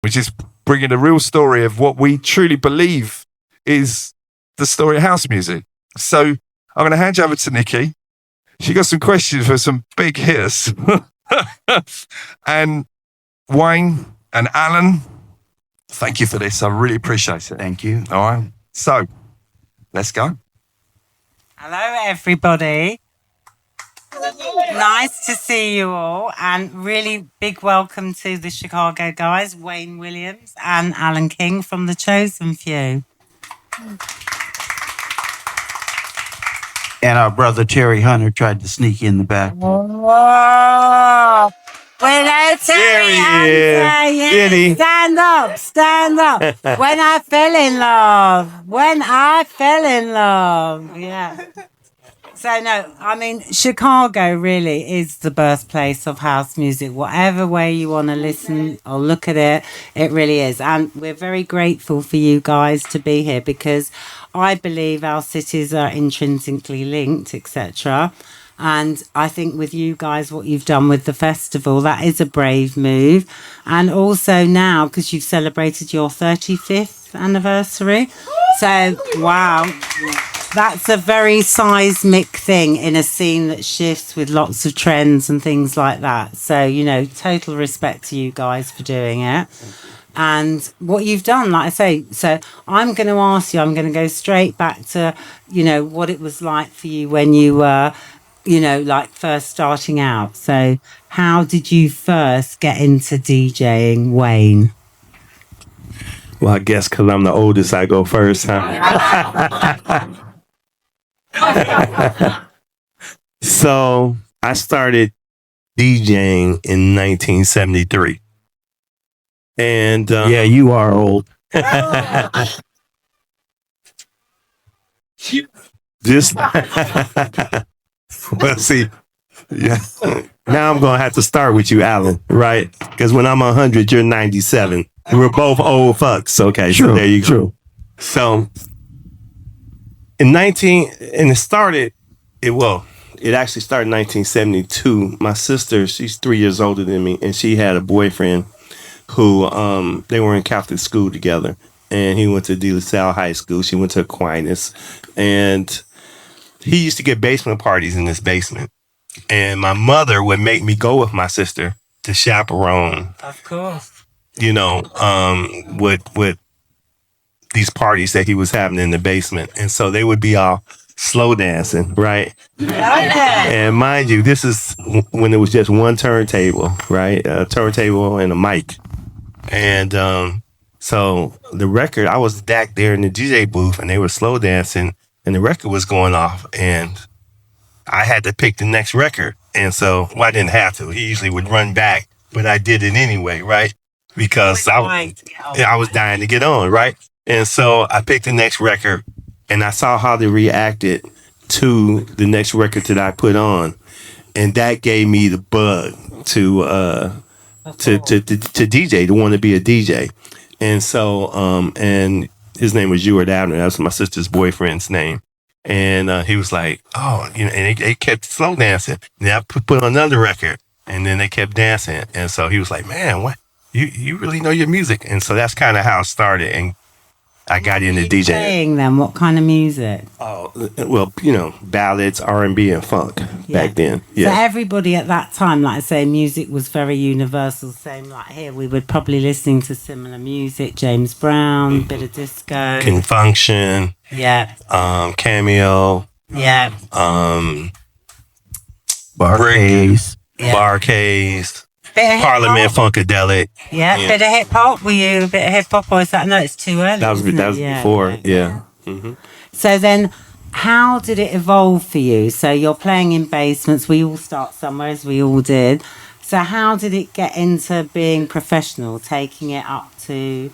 which is bringing the real story of what we truly believe is the story of house music. So I'm going to hand you over to Nicky. She got some questions for some big hitters. And Wayne and Alan, thank you for this. I really appreciate it. Thank you. All right. So let's go. Hello, everybody. Nice to see you all, and really big welcome to the Chicago guys, Wayne Williams and Alan King from the Chosen Few. And our brother Terry Hunter tried to sneak in the back. Whoa! Hello, Terry Hunter. Yeah. Stand up. When I fell in love. Yeah. So, no, I mean, Chicago really is the birthplace of house music. Whatever way you want to listen or look at it, it really is. And we're very grateful for you guys to be here because I believe our cities are intrinsically linked, etc. And I think with you guys, what you've done with the festival, that is a brave move. And also now, because you've celebrated your 35th anniversary. So, wow. That's a very seismic thing in a scene that shifts with lots of trends and things like that. So, you know, total respect to you guys for doing it. And what you've done, like I say, so I'm going to ask you, I'm going to go straight back to, you know, what it was like for you when you were, you know, like first starting out. So how did you first get into DJing, Wayne? Well, I guess because I'm the oldest, I go first, huh? So I started DJing in 1973. And yeah, you are old. This, well, see, yeah. Now I'm going to have to start with you, Alan, right? Because when I'm 100, you're 97. We're both old fucks. Okay, True, so there you go. true. So it actually started in 1972. My sister, she's 3 years older than me, and she had a boyfriend who they were in Catholic school together, and he went to De La Salle High School. She went to Aquinas, and he used to get basement parties in this basement. And my mother would make me go with my sister to chaperone. Of course. You know, with these parties that he was having in the basement. And so they would be all slow dancing, right? And mind you, this is when it was just one turntable, right? A turntable and a mic. And so the record, I was back there in the DJ booth and they were slow dancing and the record was going off and I had to pick the next record. And so, well, I didn't have to. He usually would run back, but I did it anyway, right? Because I was dying to get on, right? And so I picked the next record and I saw how they reacted to the next record that I put on. And that gave me the bug to DJ, to want to be a DJ. And so, and his name was Ewart Abner. That was my sister's boyfriend's name. And he was like, oh, you know, and they kept slow dancing. And I put on another record and then they kept dancing. And so he was like, man, what? You really know your music. And so that's kind of how it started. And I got into DJing. Playing them, what kind of music? Oh, well, you know, ballads, R&B, and funk back then. Yeah. So everybody at that time, like I say, music was very universal. Same like here, we would probably listening to similar music. James Brown, bit of disco. Can Function. Yeah. Cameo. Yeah. Barcades. Yeah. Barcades. Parliament Funkadelic. Yeah, bit of hip hop. Were you a bit of hip hop, or is that? No, it's too early. That was before. Yeah. Mm-hmm. So then, how did it evolve for you? So you're playing in basements. We all start somewhere, as we all did. So how did it get into being professional, taking it up to,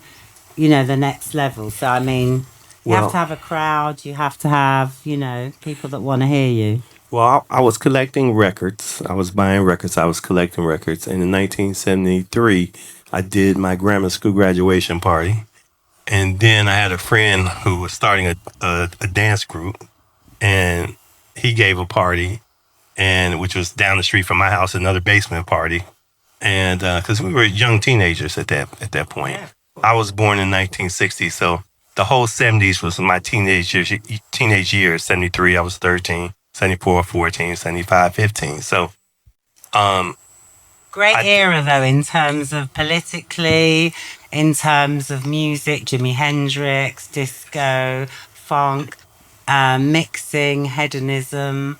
you know, the next level? So I mean, you have to have a crowd. You have to have, you know, people that want to hear you. Well, I was collecting records. I was buying records. I was collecting records. And in 1973, I did my grammar school graduation party. And then I had a friend who was starting a dance group. And he gave a party, and which was down the street from my house, another basement party. And because we were young teenagers at that point. I was born in 1960, so the whole 70s was my teenage years. 73, I was 13. 74, 14. 75, 15. So, Great era, though, in terms of politically, in terms of music, Jimi Hendrix, disco, funk, mixing, hedonism,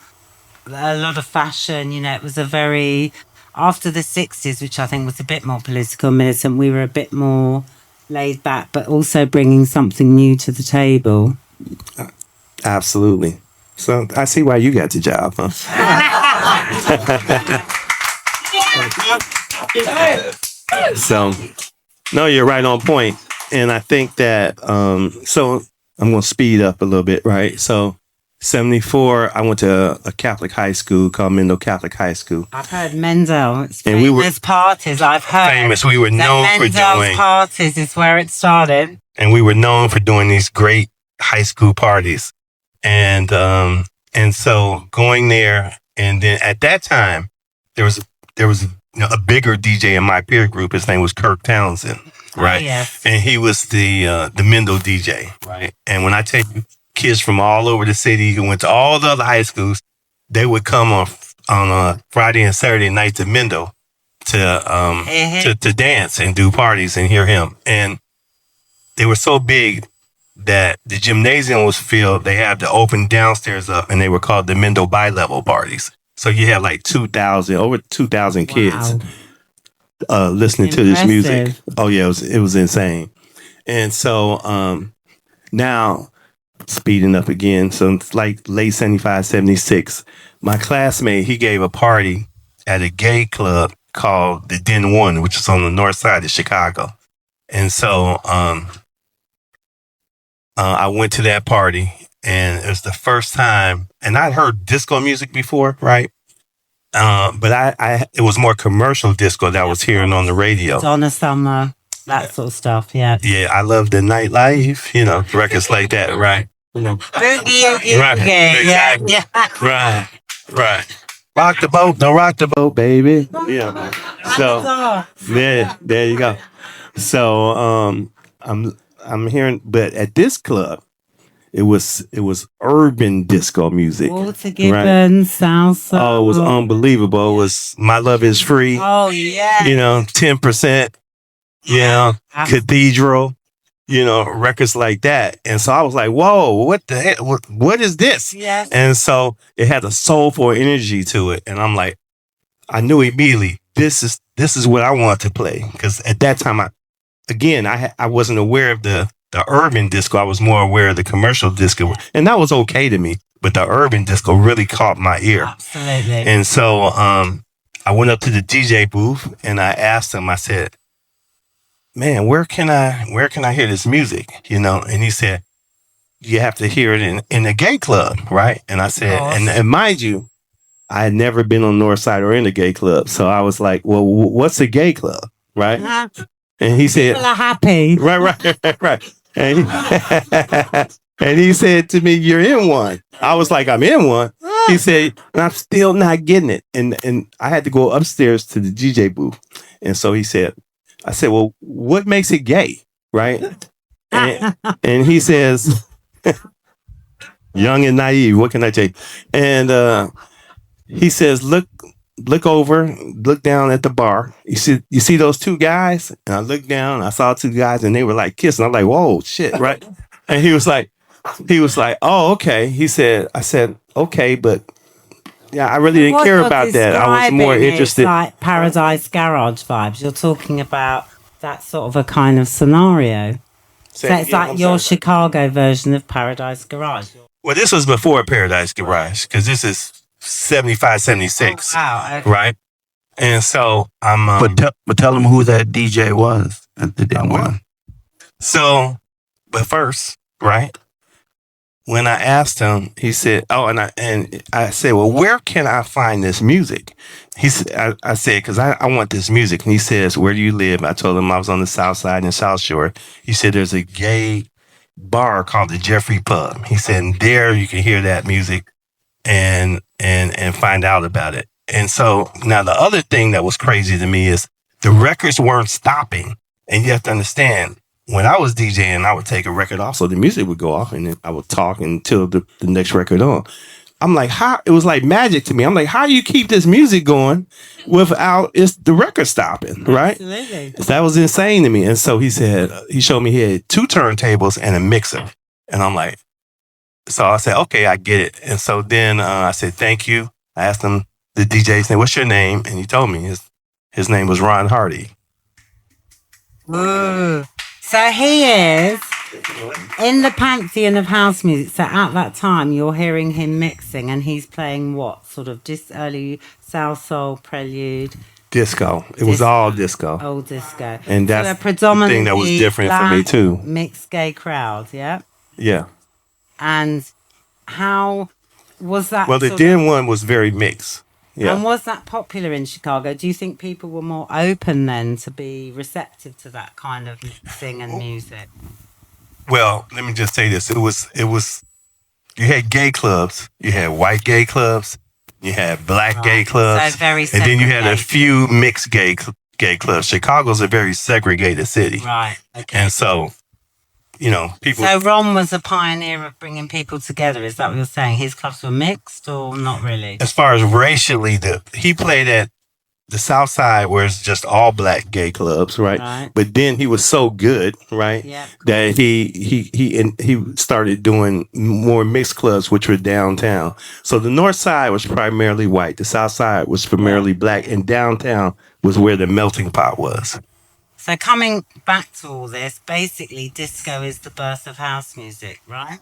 a lot of fashion. You know, it was a very, after the 60s, which I think was a bit more political, militant, we were a bit more laid back, but also bringing something new to the table. Absolutely. So I see why you got the job, huh? So, no, you're right on point. And I think that, so I'm going to speed up a little bit, right? So, 74, I went to a Catholic high school called Mendel Catholic High School. I've heard Mendel. It's And we were famous parties, I've heard. famous. We were That known for Mendel's doing, parties is where it started. and we were known for doing these great high school parties. And so going there, and then at that time, there was a bigger DJ in my peer group. His name was Kirk Townsend, right? Oh, yes. And he was the Mendel DJ, right? And when I tell you, kids from all over the city who went to all the other high schools, they would come on Friday and Saturday night to Mendel to dance and do parties and hear him. And they were so big that the gymnasium was filled. They had the open downstairs up, and they were called the Mendel bi-level parties. So you had like over 2,000 kids listening to this music. Oh yeah, it was insane. And so now speeding up again. So it's like late 75, 76. My classmate, he gave a party at a gay club called the Den One, which is on the north side of Chicago. And so I went to that party, and it was the first time, and I'd heard disco music before, right? But it was more commercial disco that I was hearing on the radio. Donna Summer, that sort of stuff, yeah. Yeah, I love the nightlife, records like that, right? Boogie, Right, exactly. yeah. Right. Rock the boat, don't rock the boat, baby. Yeah. So there you go. So I'm hearing, but at this club, it was urban disco music. Walter Gibbons, salsa. Oh, it was unbelievable. It was My Love Is Free. Oh, yeah. 10%, Cathedral, records like that. And so I was like, whoa, what the heck? What is this? Yes. And so it had a soulful energy to it. And I'm like, I knew immediately, this is what I want to play. Because at that time, I wasn't aware of the urban disco. I was more aware of the commercial disco. And that was okay to me. But the urban disco really caught my ear. Absolutely. And so I went up to the DJ booth and I asked him, I said, man, where can I hear this music? And he said, you have to hear it in a gay club, right? And I said, and mind you, I had never been on North Side or in a gay club. So I was like, well, what's a gay club, right? And he said, people are happy. Right. And he said to me, you're in one. I was like, I'm in one. He said, and I'm still not getting it. And I had to go upstairs to the DJ booth. And so I said, well, what makes it gay? Right. And he says, young and naive, what can I say? And he says, look down at the bar. You see those two guys? And I looked down, I saw two guys and they were like kissing. I'm like, whoa, shit, right? And he was like, oh, okay. I said, okay, but yeah, I really didn't care about that. I was more interested. It's like Paradise Garage vibes. You're talking about that sort of a kind of scenario. So it's like your Chicago version of Paradise Garage. Well, this was before Paradise Garage because this is 75, 76. Oh, wow. Okay. Right? And so I'm... But tell them who that DJ was at the Den One. So, but first, right? When I asked him, he said, and I said, well, where can I find this music? He said, I said, because I want this music. And he says, where do you live? I told him I was on the South Side in South Shore. He said, there's a gay bar called the Jeffrey Pub. He said, and there you can hear that music and find out about it. And so now the other thing that was crazy to me is the records weren't stopping. And you have to understand, when I was DJing, I would take a record off, so the music would go off, and then I would talk until the next record on. I'm like, how? It was like magic to me. I'm like, how do you keep this music going without the record stopping, right? Absolutely. That was insane to me. And so he said, he showed me he had 2 turntables and a mixer. And I'm like, so I said, okay, I get it. And so then I said, thank you. I asked him, the DJ's name, what's your name? And he told me his name was Ron Hardy. Ooh. So he is in the pantheon of house music. So at that time, you're hearing him mixing, and he's playing what sort of early South Soul prelude? Disco. It was all disco. Old disco. And that's so a predominantly the thing that was different for me too. Mixed gay crowd, yeah. Yeah. And how was that? Well, the Den one was very mixed. Yeah. And was that popular in Chicago? Do you think people were more open then to be receptive to that kind of thing and music? Well, let me just say this. It was you had gay clubs, you had white gay clubs, you had black gay clubs, so very and then you had a few mixed gay clubs. Chicago's a very segregated city. Right. Okay. And so, people. So Ron was a pioneer of bringing people together. Is that what you're saying? His clubs were mixed or not really? As far as racially, he played at the South Side where it's just all black gay clubs, right? But then he was so good, right? Yeah. That he started doing more mixed clubs, which were downtown. So the North Side was primarily white. The South Side was primarily black, and downtown was where the melting pot was. So coming back to all this, basically disco is the birth of house music, right?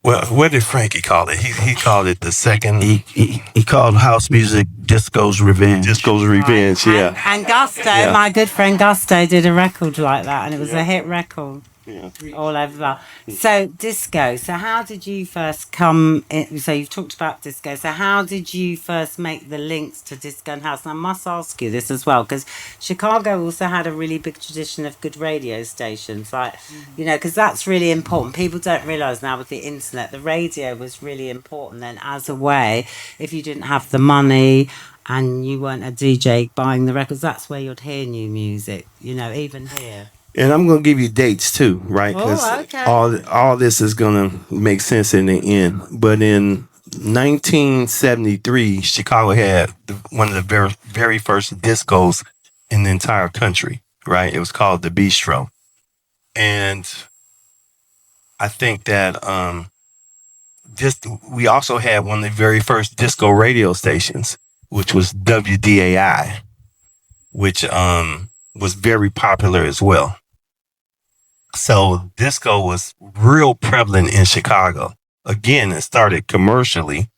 Well, what did Frankie call it? He called it the second. He called house music disco's revenge. Disco's revenge, right. yeah. And Gusto, my good friend Gusto, did a record like that, and it was a hit record. Yeah. All over that. So disco. So how did you first come in? So you've talked about disco. So how did you first make the links to disco and house? And I must ask you this as well, because Chicago also had a really big tradition of good radio stations, like, because that's really important. People don't realise now with the internet, the radio was really important then as a way, if you didn't have the money and you weren't a DJ buying the records, that's where you'd hear new music, even here. And I'm going to give you dates too, right? Because all this is going to make sense in the end. But in 1973, Chicago had one of the very, very first discos in the entire country, right? It was called the Bistro. And I think that we also had one of the very first disco radio stations, which was WDAI, which was very popular as well. So disco was real prevalent in Chicago. Again, it started commercially,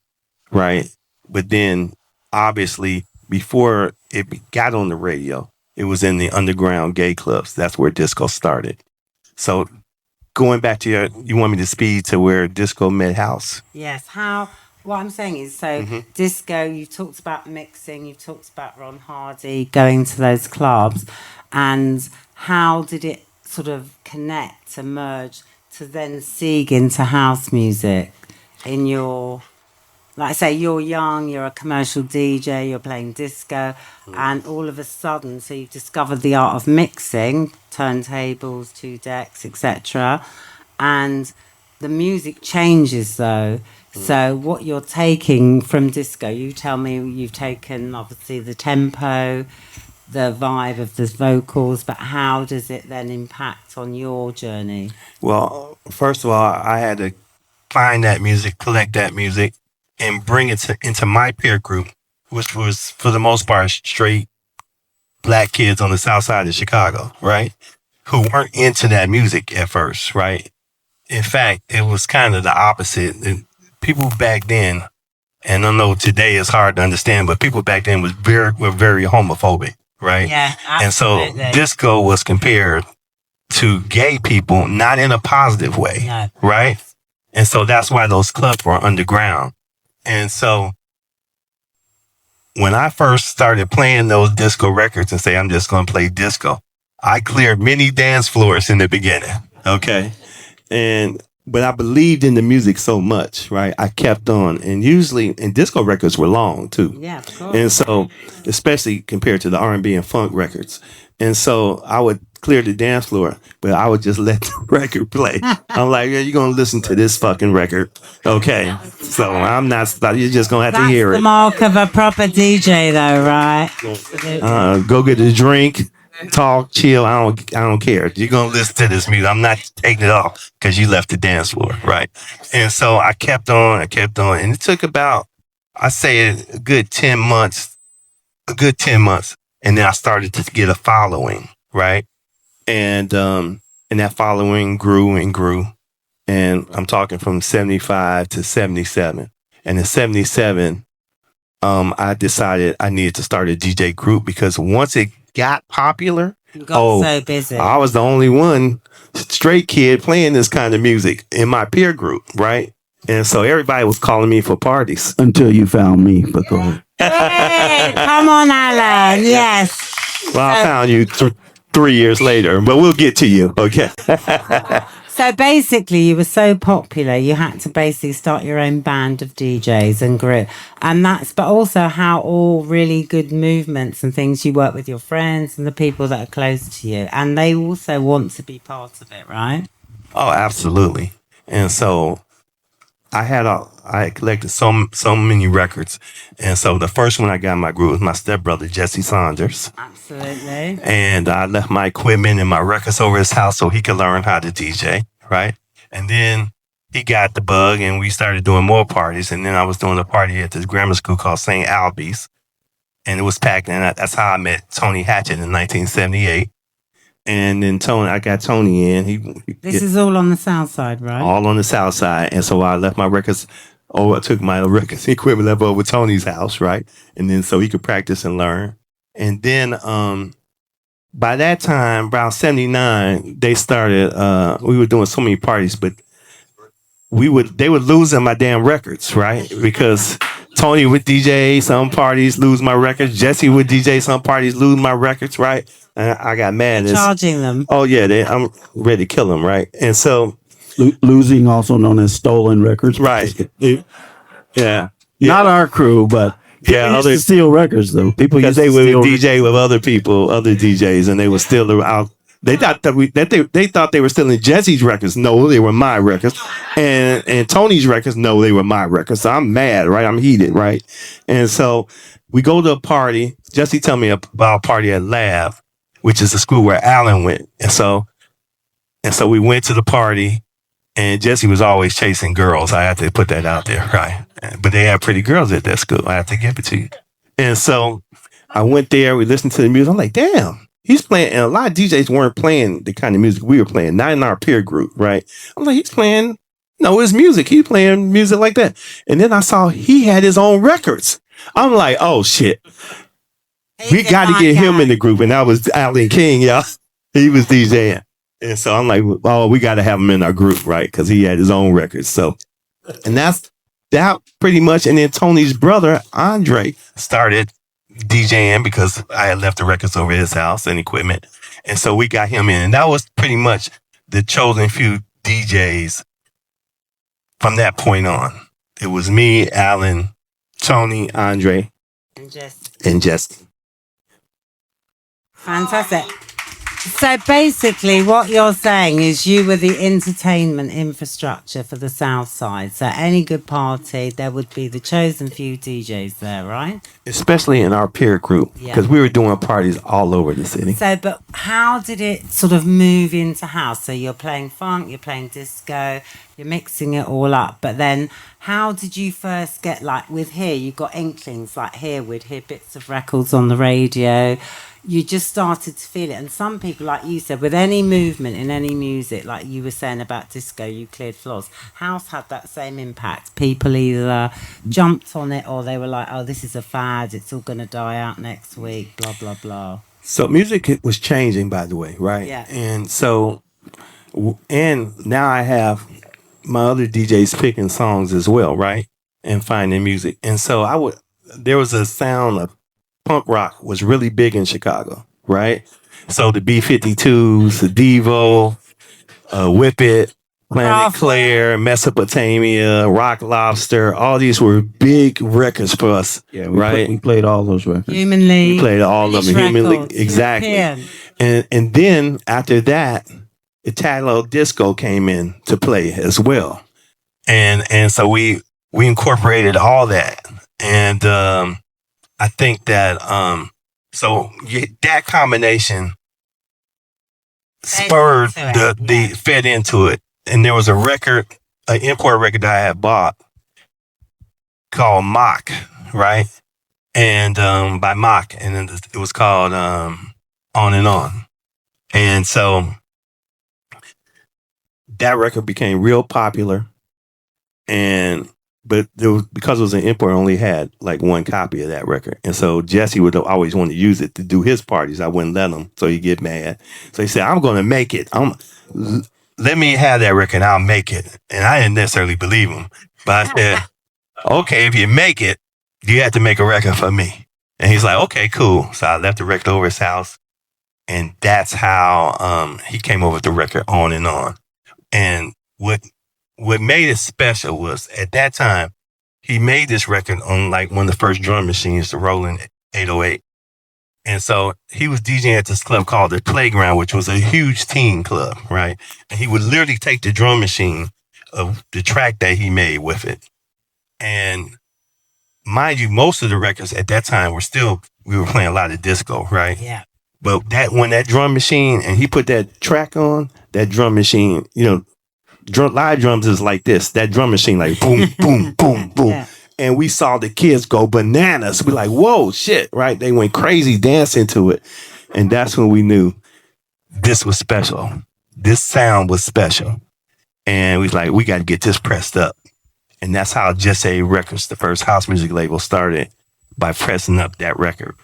right? But then obviously before it got on the radio, it was in the underground gay clubs. That's where disco started. So going back to you want me to speed to where disco met house? Yes. What I'm saying is, disco, you've talked about mixing, you've talked about Ron Hardy going to those clubs, and how did it sort of connect, merge, to then segue into house music in your, like I say, you're young, you're a commercial DJ, you're playing disco, and all of a sudden, so you've discovered the art of mixing, turntables, 2 decks, etc., and the music changes though. So what you're taking from disco, you tell me you've taken obviously the tempo, the vibe of the vocals, but how does it then impact on your journey? Well, first of all, I had to find that music, collect that music, and bring it into my peer group, which was for the most part straight black kids on the south side of Chicago, right? Who weren't into that music at first, right? In fact, it was kind of the opposite. People back then, and I know today is hard to understand, but people back then were very homophobic. Right? Yeah, absolutely. And so disco was compared to gay people, not in a positive way, right? And so that's why those clubs were underground. And so when I first started playing those disco records and say, I'm just going to play disco, I cleared many dance floors in the beginning, okay? And but I believed in the music so much, right? I kept on, and usually, and disco records were long too. Yeah, of course. And so, especially compared to the R&B and funk records. And so I would clear the dance floor, but I would just let the record play. I'm like, yeah, you're going to listen to this fucking record. Okay. So I'm not, you're just going to have That's to hear the it. mark of a proper DJ, though, right? Go get a drink, talk, chill. I don't care. You're going to listen to this music. I'm not taking it off because you left the dance floor. Right. And so I kept on. And it took about, I say a good 10 months. And then I started to get a following, right? And that following grew and grew. And I'm talking from 75 to 77. And in 77, I decided I needed to start a DJ group because once it got popular, You got so busy. I was the only one straight kid playing this kind of music in my peer group, right? And so everybody was calling me for parties. Until you found me, but go ahead. Hey, come on, Alan. Yes. Well, I found you 3 years later, but we'll get to you, okay? So basically, you were so popular, you had to basically start your own band of DJs and group. And but also how all really good movements and things, you work with your friends and the people that are close to you. And they also want to be part of it, right? Oh, absolutely. And so I collected so many records. And so the first one I got in my group was my stepbrother, Jesse Saunders. Absolutely. And I left my equipment and my records over his house so he could learn how to DJ, right? And then he got the bug and we started doing more parties. And then I was doing a party at this grammar school called St. Alby's. And it was packed. And that's how I met Tony Hatchett in 1978. And then I got Tony in. This is all on the south side, right? All on the south side. And so I left my records. I took my records equipment left over Tony's house, right? And then so he could practice and learn. And then by that time, around 79, they started, we were doing so many parties, but they would lose my damn records, right? Because Tony would DJ some parties, lose my records. Jesse would DJ some parties, lose my records, right? And I got mad. Charging them. Oh, yeah. I'm ready to kill them, right? And so... Losing, also known as stolen records. Right. Yeah. Not our crew, but yeah, used to steal records, though. People because used to they steal would DJ with other people, other DJs, and they were still out. They thought they thought they were stealing Jesse's records. No, they were my records. And Tony's records, no, they were my records. So I'm mad, right? I'm heated, right? And so we go to a party. Jesse tell me about a party at Lab, which is the school where Alan went. And so we went to the party, and Jesse was always chasing girls. I have to put that out there, right? But they had pretty girls at that school. I have to give it to you. And so I went there. We listened to the music. I'm like, damn, he's playing. And a lot of DJs weren't playing the kind of music we were playing, not in our peer group, right? I'm like, he's playing, no, it's music. He's playing music like that. And then I saw he had his own records. I'm like, oh, shit. We got to get him in the group. And that was Alan King, y'all. He was DJing. And so I'm like, oh, we got to have him in our group, right? Because he had his own records. So, and that's that pretty much. And then Tony's brother, Andre, started DJing because I had left the records over his house and equipment. And so we got him in. And that was pretty much the Chosen Few DJs from that point on. It was me, Alan, Tony, Andre, and Jesse. Fantastic. So basically what you're saying is you were the entertainment infrastructure for the South Side. So any good party, there would be the Chosen Few DJs there, right? Especially in our peer group, because we were doing parties all over the city. So, but how did it sort of move into house? So you're playing funk, you're playing disco, you're mixing it all up. But then how did you first get, like with here, you got inklings, like here we'd hear bits of records on the radio. You just started to feel it. And some people, like you said, with any movement in any music, like you were saying about disco, you cleared floors. House had that same impact. People either jumped on it or they were like, oh, this is a fad. It's all going to die out next week, blah, blah, blah. So music was changing, by the way, right? Yeah. And so, and now I have my other DJs picking songs as well, right? And finding music. And so there was a sound of punk rock was really big in Chicago, right? So the B-52s, the Devo, Whip It, Planet Claire, Mesopotamia, Rock Lobster. All these were big records for us. Yeah, right? We played all those records. Human League. We played all of them. Human League. Records, Exactly. European. And then after that, Italo Disco came in to play as well. And so we incorporated all that. And I think that that combination spurred fed into it. And there was a record, an import record that I had bought called Mock, right? And by Mock, and then it was called On and On. And so that record became real popular. But because it was an import, I only had like one copy of that record. And so Jesse would always want to use it to do his parties. I wouldn't let him, so he'd get mad. So he said, I'm going to make it. Let me have that record, I'll make it. And I didn't necessarily believe him. But I said, okay, if you make it, you have to make a record for me. And he's like, okay, cool. So I left the record over his house. And that's how he came over with the record On and On. And what made it special was at that time, he made this record on like one of the first drum machines, the Roland 808. And so he was DJing at this club called the Playground, which was a huge teen club, right? And he would literally take the drum machine of the track that he made with it. And mind you, most of the records at that time we were playing a lot of disco, right? Yeah. But when that drum machine, and he put that track on, that drum machine, live drums is like this. That drum machine, like boom, boom, boom, boom. Yeah. And we saw the kids go bananas. We're like, whoa, shit, right? They went crazy dancing to it. And that's when we knew this was special. This sound was special. And we was like, we got to get this pressed up. And that's how Just A Records, the first house music label, started, by pressing up that record.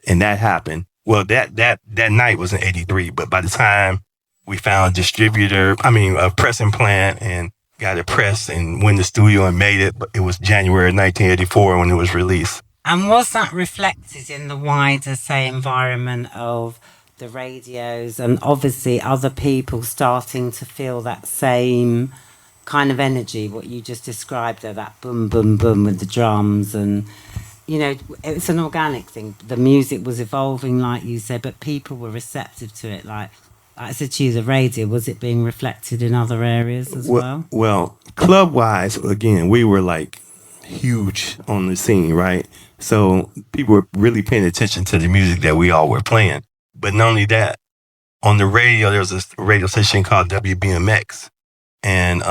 And that happened. Well, that night was in 83, but by the time we found a pressing plant and got it pressed and went to the studio and made it, but it was January 1984 when it was released. And was that reflected in the wider, say, environment of the radios and obviously other people starting to feel that same kind of energy, what you just described there, that boom, boom, boom with the drums and... it's an organic thing. The music was evolving, like you said, but people were receptive to it. Like I said to you, the radio, was it being reflected in other areas as well? Well, club-wise, again, we were like huge on the scene, right? So people were really paying attention to the music that we all were playing. But not only that, on the radio, there was a radio station called WBMX. And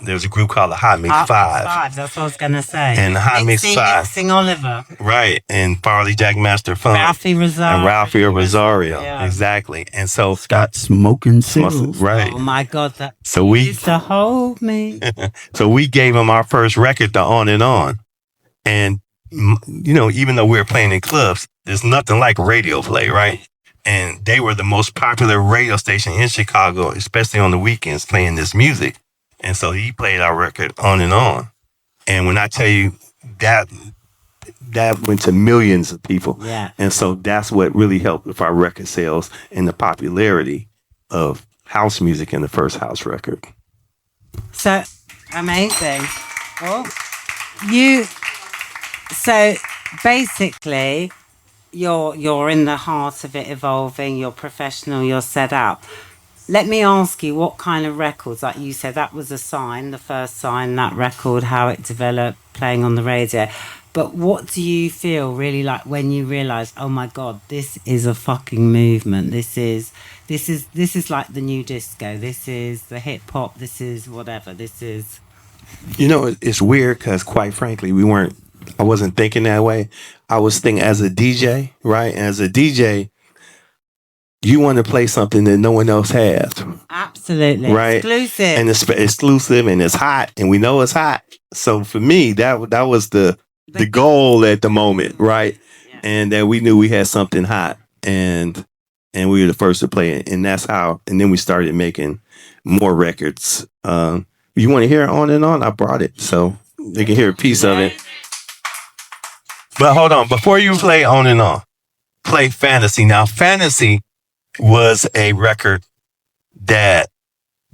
there was a group called the Hot Mix 5. That's what I was going to say. And the Hot Mix 5. Mixing Oliver. Right. And Farley Jackmaster Funk. Ralphie Rosario. And Ralphie Rosario. Yeah. Exactly. And so Scott Smoking Signals. Right. Oh my God. So we used to hold me. So we gave him our first record, the On and On. And, even though we were playing in clubs, there's nothing like radio play, right? And they were the most popular radio station in Chicago, especially on the weekends, playing this music. And so he played our record On and On. And when I tell you that went to millions of people. Yeah. And so that's what really helped with our record sales and the popularity of house music in the first house record. So amazing. So basically, you're in the heart of it evolving, you're professional, you're set up. Let me ask you, what kind of records, like you said, that was a sign, the first sign, that record, how it developed, playing on the radio. But what do you feel really like when you realize, oh my God, this is a fucking movement. This is like the new disco. This is the hip hop. This is whatever. This is. It's weird because quite frankly, I wasn't thinking that way. I was thinking as a DJ, right? As a DJ, you want to play something that no one else has. Absolutely. Right? Exclusive. And it's exclusive and it's hot and we know it's hot. So for me, that was the goal at the moment, right? Yeah. And that we knew we had something hot and we were the first to play it. And that's how, and then we started making more records. You want to hear On and On? I brought it so they can hear a piece of it. But hold on, before you play On and On, play Fantasy. Now, Fantasy was a record that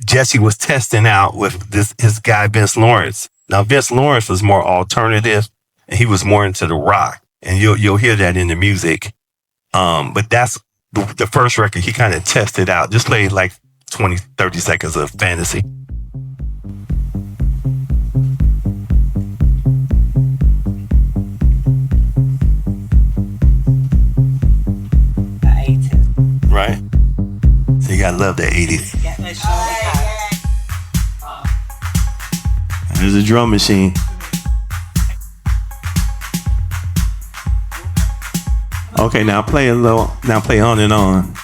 Jesse was testing out with his guy Vince Lawrence. Now Vince Lawrence was more alternative, and he was more into the rock, and you'll hear that in the music. But that's the first record he kind of tested out. Just played like 20, 30 seconds of Fantasy. Right? So you gotta love the 80s. There's a drum machine. Okay, now play On and On.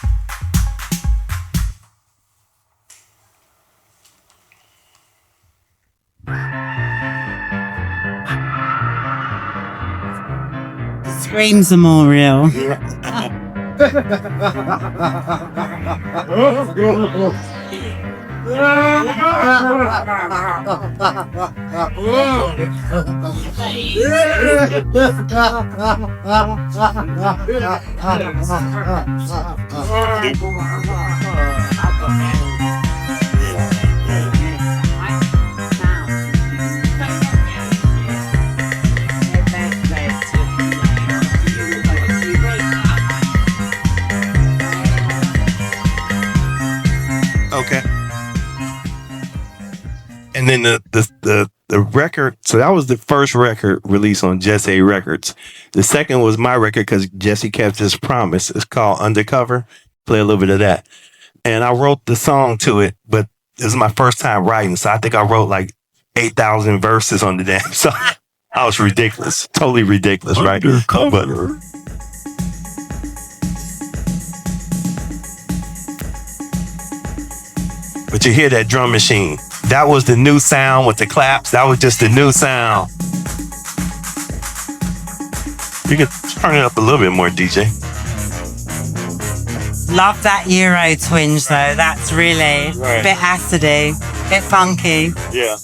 The screams are more real. Okay. And then the record, so that was the first record released on Jesse Records. The second was my record because Jesse kept his promise. It's called Undercover. Play a little bit of that. And I wrote the song to it, but this is my first time writing. So I think I wrote like 8,000 verses on the damn song. I was ridiculous. Totally ridiculous, right? Undercover. But you hear that drum machine. That was the new sound with the claps. That was just the new sound. You can turn it up a little bit more, DJ. Love that Euro twinge though. That's really a bit acidy, bit funky. Yeah.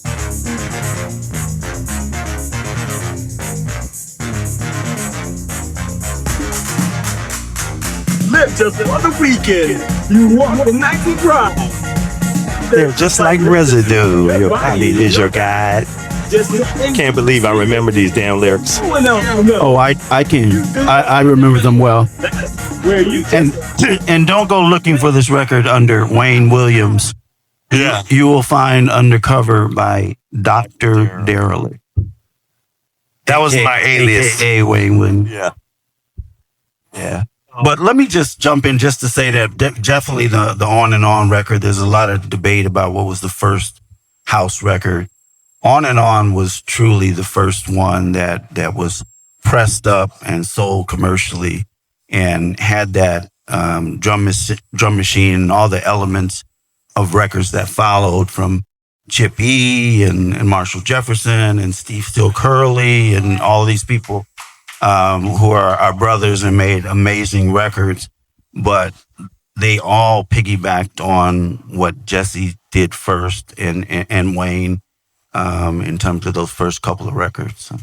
Live just on the weekend. You want the Nike drive. They're just like residue. Your body is your guide. Can't believe I remember these damn lyrics. Oh, I remember them well. And don't go looking for this record under Wayne Williams. Yeah. You will find Undercover by Dr. Derelict. That was my alias. AKA Wayne Williams. Yeah. Yeah. But let me just jump in just to say that definitely the On and On record, there's a lot of debate about what was the first house record. On and On was truly the first one that was pressed up and sold commercially and had that drum machine and all the elements of records that followed from Chip E and Marshall Jefferson and Steve Still Curley and all these people who are our brothers and made amazing records, but they all piggybacked on what Jesse did first and Wayne in terms of those first couple of records. So.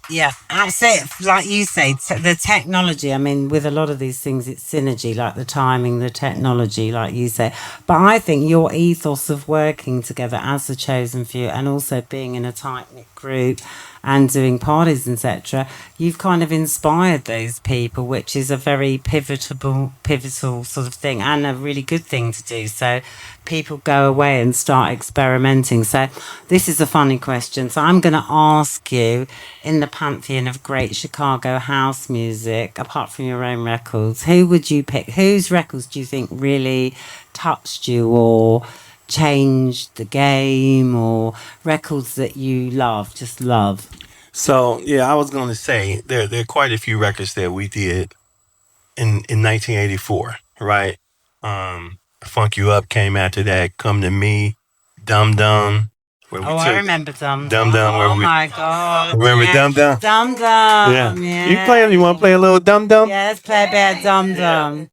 Yeah, absolutely. Like you say, the technology, I mean, with a lot of these things, it's synergy, like the timing, the technology, like you say. But I think your ethos of working together as the Chosen Few and also being in a tight-knit group and doing parties, etc., you've kind of inspired those people, which is a very pivotal sort of thing and a really good thing to do. So people go away and start experimenting. So this is a funny question. So I'm going to ask you, in the pantheon of great Chicago house music, apart from your own records, who would you pick? Whose records do you think really touched you or changed the game, or records that you just love? So yeah, I was going to say there are quite a few records that we did in 1984, right? Funk You Up came after that. Come to Me, Dum Dum. I remember Dum Dum. Oh my God! Remember Dum Dum? Dum Dum. Yeah. Yeah. You want to play a little Dum Dum? Yeah, let's play a bit of Dum Dum.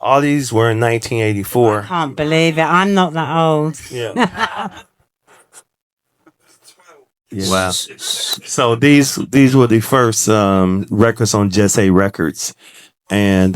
All these were in 1984. I can't believe it. I'm not that old. Yeah. Yeah. Wow. So these were the first records on Jesse Records. And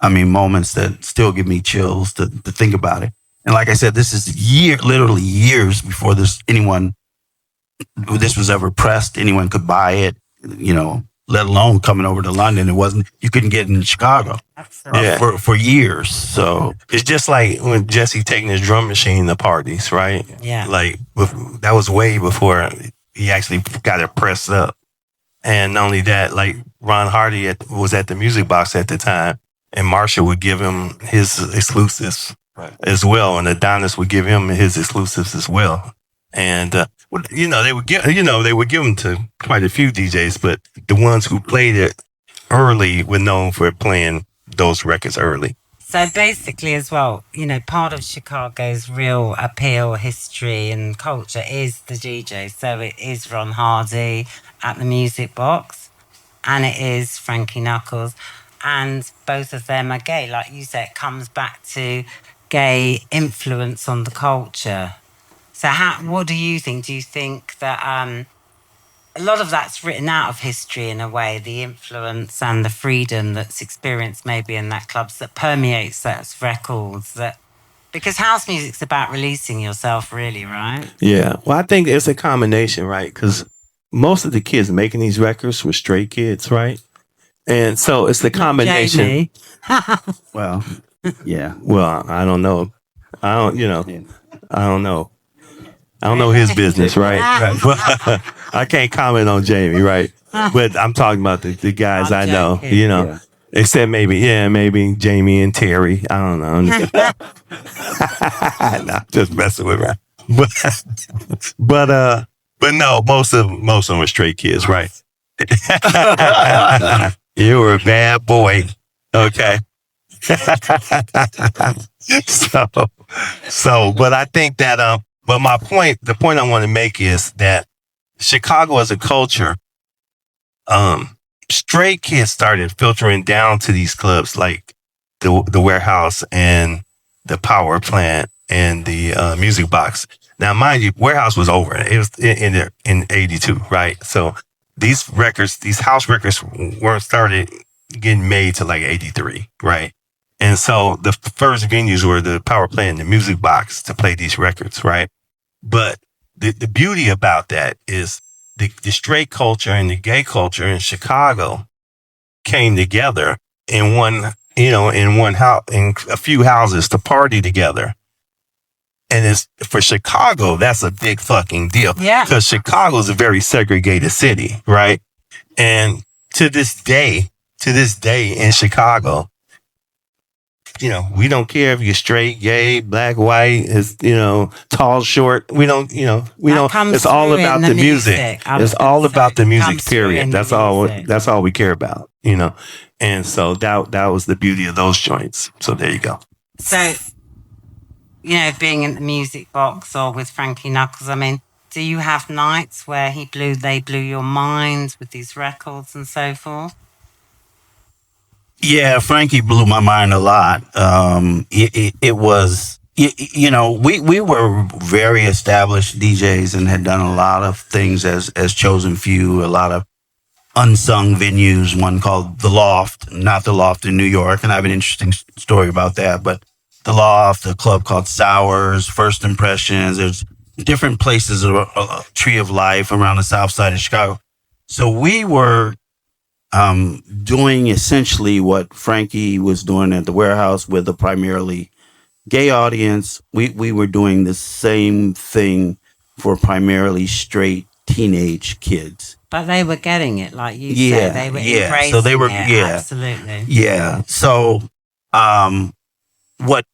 I mean, moments that still give me chills to think about it. And like I said, this is literally years before this was ever pressed. Anyone could buy it, let alone coming over to London. You couldn't get it in Chicago for years. So it's just like when Jesse taking his drum machine to parties, right? Yeah. Like that was way before he actually got it pressed up. And not only that, like Ron Hardy was at the Music Box at the time, and Marshall would give him his exclusives as well, and Adonis would give him his exclusives as well. And they would give them to quite a few DJs, but the ones who played it early were known for playing those records early. So basically, as well, part of Chicago's real appeal, history, and culture is the DJ. So it is Ron Hardy at the Music Box, and it is Frankie Knuckles, and both of them are gay. Like you said, it comes back to gay influence on the culture. So what do you think? Do you think that a lot of that's written out of history in a way, the influence and the freedom that's experienced maybe in that clubs that permeates those records, because house music's about releasing yourself, really, right? Yeah. Well, I think it's a combination, right? Because most of the kids making these records were straight kids, right? And so it's the combination. Well, yeah. Well, I don't know. I don't know. I don't know his business, right? I can't comment on Jamie, right? But I'm talking about the guys I know, except maybe Jamie and Terry. I don't know. Nah, just messing with her. But no, most of them were straight kids, right? You were a bad boy, okay? But I think that but the point I want to make is that Chicago as a culture, straight kids started filtering down to these clubs like the Warehouse and the Power Plant and the Music Box. Now, mind you, Warehouse was over. It was in 82, right? So these house records weren't started getting made till like 83, right? And so the first venues were the Power Plant and the Music Box to play these records, right? But the beauty about that is the straight culture and the gay culture in Chicago came together in one house, in a few houses to party together. And for Chicago, that's a big fucking deal. Yeah. Because Chicago is a very segregated city, right? And to this day in Chicago, we don't care if you're straight, gay, black, white, tall, short. We don't. It's all about the music. It's all about the music, period. That's all we care about, And so that was the beauty of those joints. So there you go. So, being in the Music Box or with Frankie Knuckles, I mean, do you have nights where they blew your mind with these records and so forth? Yeah, Frankie blew my mind a lot. It was, we were very established DJs and had done a lot of things as Chosen Few, a lot of unsung venues, one called The Loft, not The Loft in New York. And I have an interesting story about that, but The Loft, a club called Sours, First Impressions. There's different places, a Tree of Life around the south side of Chicago. So we were doing essentially what Frankie was doing at the Warehouse with a primarily gay audience. We were doing the same thing for primarily straight teenage kids. But they were getting it, like you said. They were embracing so they were, it. Absolutely. Yeah. So what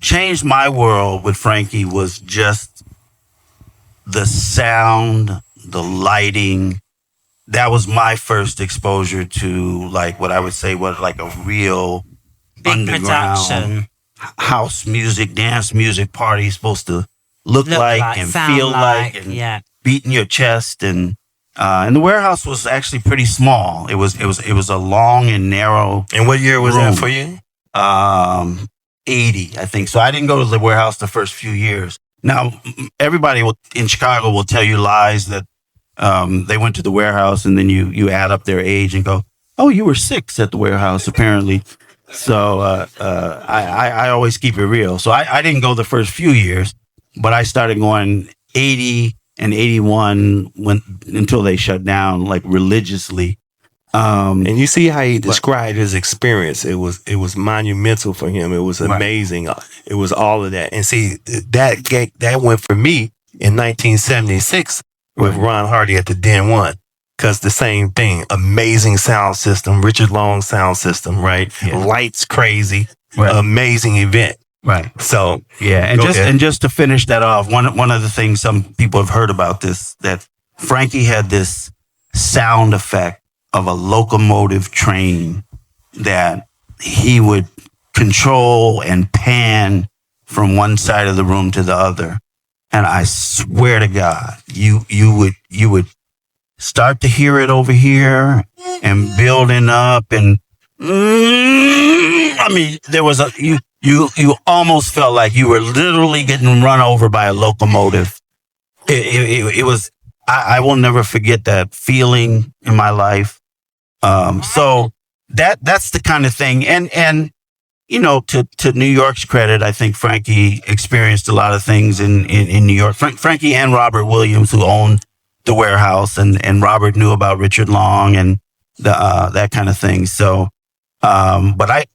changed my world with Frankie was just the sound, the lighting. That was my first exposure to like what I would say was like a real Big underground production. House music, dance music party supposed to look like and sound feel like and yeah. beat in your chest. And the Warehouse was actually pretty small. It was a long and narrow. And what year was room. that for you? 80, I think. So I didn't go to the Warehouse the first few years. Now, everybody in Chicago will tell you lies that they went to the Warehouse, and then you add up their age and go, oh, you were 6 at the Warehouse, apparently. So I always keep it real. So I didn't go the first few years, but I started going 80 and 81 until they shut down, like religiously. And you see how he described his experience. It was monumental for him. It was amazing. It was all of that. And see, that went for me in 1976 with Ron Hardy at the Den One. Because the same thing, amazing sound system, Richard Long sound system, right? Yeah. Lights crazy, amazing event. Right. So yeah, and just to finish that off, one of the things some people have heard about this, that Frankie had this sound effect of a locomotive train that he would control and pan from one side of the room to the other. And I swear to God, you would start to hear it over here and building up, and I mean, there was you almost felt like you were literally getting run over by a locomotive. It was, I will never forget that feeling in my life. So that's the kind of thing. And, you know, to New York's credit, I think Frankie experienced a lot of things in New York. Frankie and Robert Williams, who owned the Warehouse, and Robert knew about Richard Long and that kind of thing. So, but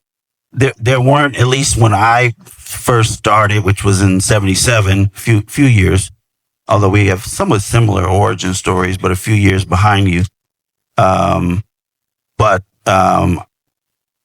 there weren't, at least when I first started, which was in 77, few years, although we have somewhat similar origin stories, but a few years behind you. But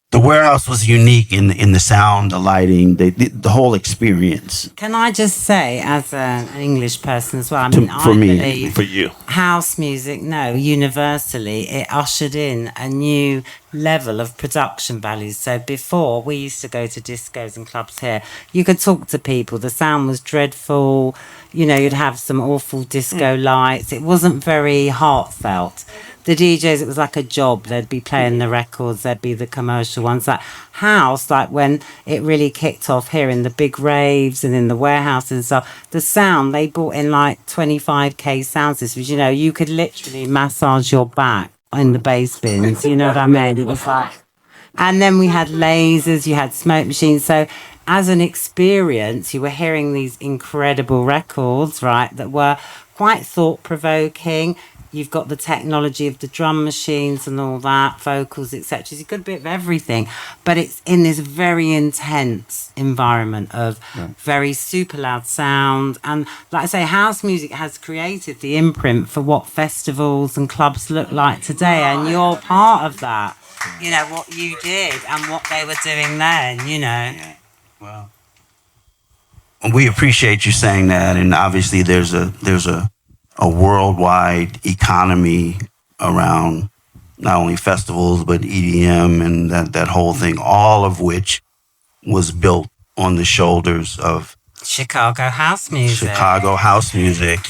the Warehouse was unique in the sound, the lighting, the whole experience. Can I just say, as an English person as well, I mean, For me, for you, house music, universally, it ushered in a new level of production values. So before, we used to go to discos and clubs here. You could talk to people. The sound was dreadful. You know, you'd have some awful disco lights. It wasn't very heartfelt. The DJs, it was like a job. They'd be playing the records. There'd be the commercial ones. Like house, like when it really kicked off here in the big raves and in the Warehouses and stuff, the sound, they brought in like 25k sound systems. You know, you could literally massage your back in the bass bins. You know what I mean? It was like, and then we had lasers, you had smoke machines. So as an experience, you were hearing these incredible records, right, that were quite thought-provoking. You've got the technology of the drum machines and all that, vocals, etc. So you've got a bit of everything, but it's in this very intense environment of very super loud sound. And like I say, house music has created the imprint for what festivals and clubs look like today. And you're part of that. You know, what you did and what they were doing then, you know. Yeah. Well, we appreciate you saying that. And obviously there's a worldwide economy around not only festivals, but EDM and that whole thing, all of which was built on the shoulders of Chicago house music.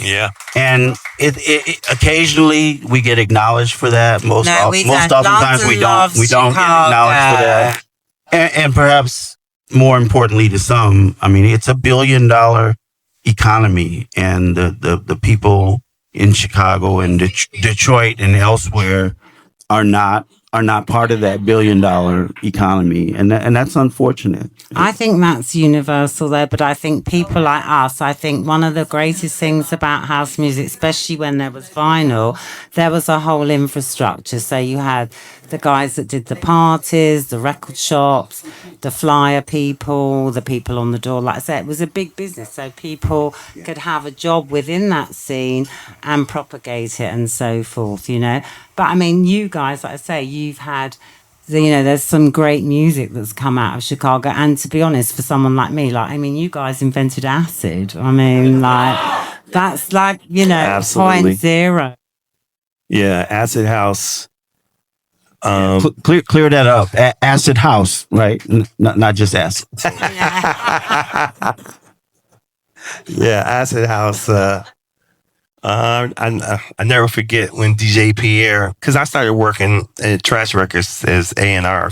Yeah. And it occasionally we get acknowledged for that. Most oftentimes we don't get acknowledged for that. And perhaps more importantly to some, I mean, it's $1 billion economy, and the people in Chicago and Detroit and elsewhere are not part of that $1 billion economy, and that's unfortunate. I think that's universal though, but I think people like us, I think one of the greatest things about house music, especially when there was vinyl, there was a whole infrastructure. So you had the guys that did the parties, the record shops, the flyer people, the people on the door. Like I said, it was a big business, so people could have a job within that scene and propagate it and so forth, you know. But I mean, you guys, like I say, you've had, there's some great music that's come out of Chicago. And to be honest, for someone like me, like, I mean, you guys invented acid. I mean, like, that's like, Absolutely. 0.0. Yeah, acid house. Clear that up. Acid house, right? Not just acid. Yeah, acid house. I never forget when DJ Pierre, because I started working at Trash Records as A&R,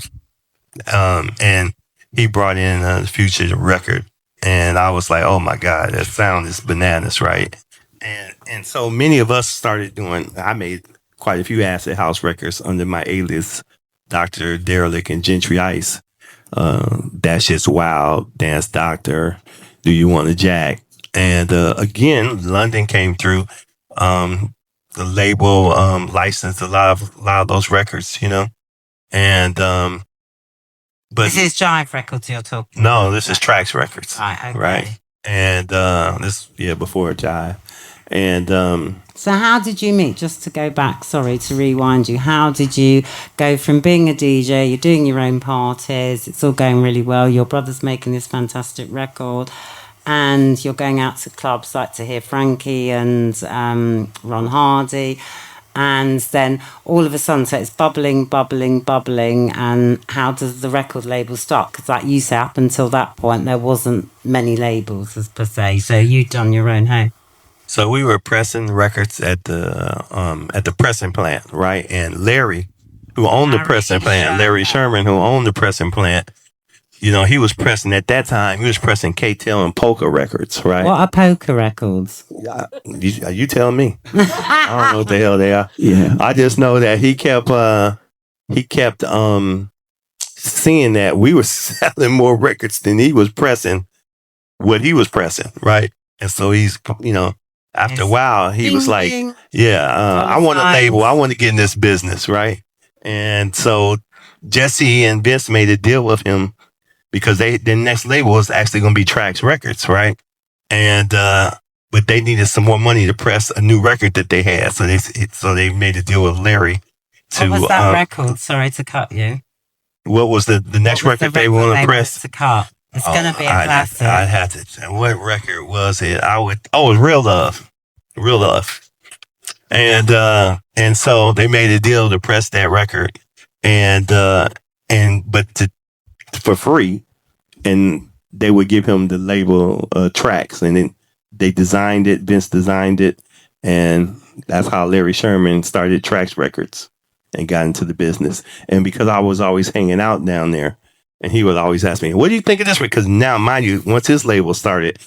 and he brought in the Future record, and I was like, oh my God, that sound is bananas, right? And so many of us started doing. I made quite a few acid house records under my alias, Dr. Derelict and Gentry Ice. That Shit's Wild, Dance Doctor, Do You Want to Jack? And again, London came through. The label licensed a lot of those records, you know. And but This is Jive Records you're talking. no, this is Trax Records, Right. Okay. right? And this before Jive. And So how did you meet? Just to go back, sorry to rewind you. How did you go from being a DJ? You're doing your own parties. It's all going really well. Your brother's making this fantastic record, and you're going out to clubs like to hear Frankie and Ron Hardy. And then all of a sudden, so it's bubbling. And how does the record label start? Because like you said, up until that point, there wasn't many labels as per se. So you'd done your own home. so we were pressing records at the pressing plant, right? And Larry, who owned the pressing plant, Larry Sherman, who owned the pressing plant, you know, he was pressing at that time. He was pressing K-Tel and Polka records, right? What are poker records? You tell me. I don't know what the hell they are. Yeah. I just know that he kept seeing that we were selling more records than he was pressing what he was pressing, right? And so he's, you know, after a while, he was like, I want a label. I want to get in this business, right? And so Jesse and Vince made a deal with him because the next label was actually going to be Trax Records, right? And but they needed some more money to press a new record that they had, so they made a deal with Larry. What was that record? Sorry to cut you. What was the next record they want to press? To cut. It's gonna be a classic. I'd have to. What record was it? It was Real Love, and so they made a deal to press that record, for free, and they would give him the label Trax, and then they designed it. Vince designed it, and that's how Larry Sherman started Trax Records and got into the business. And because I was always hanging out down there, and he would always ask me, "What do you think of this?" Because now, mind you, once his label started,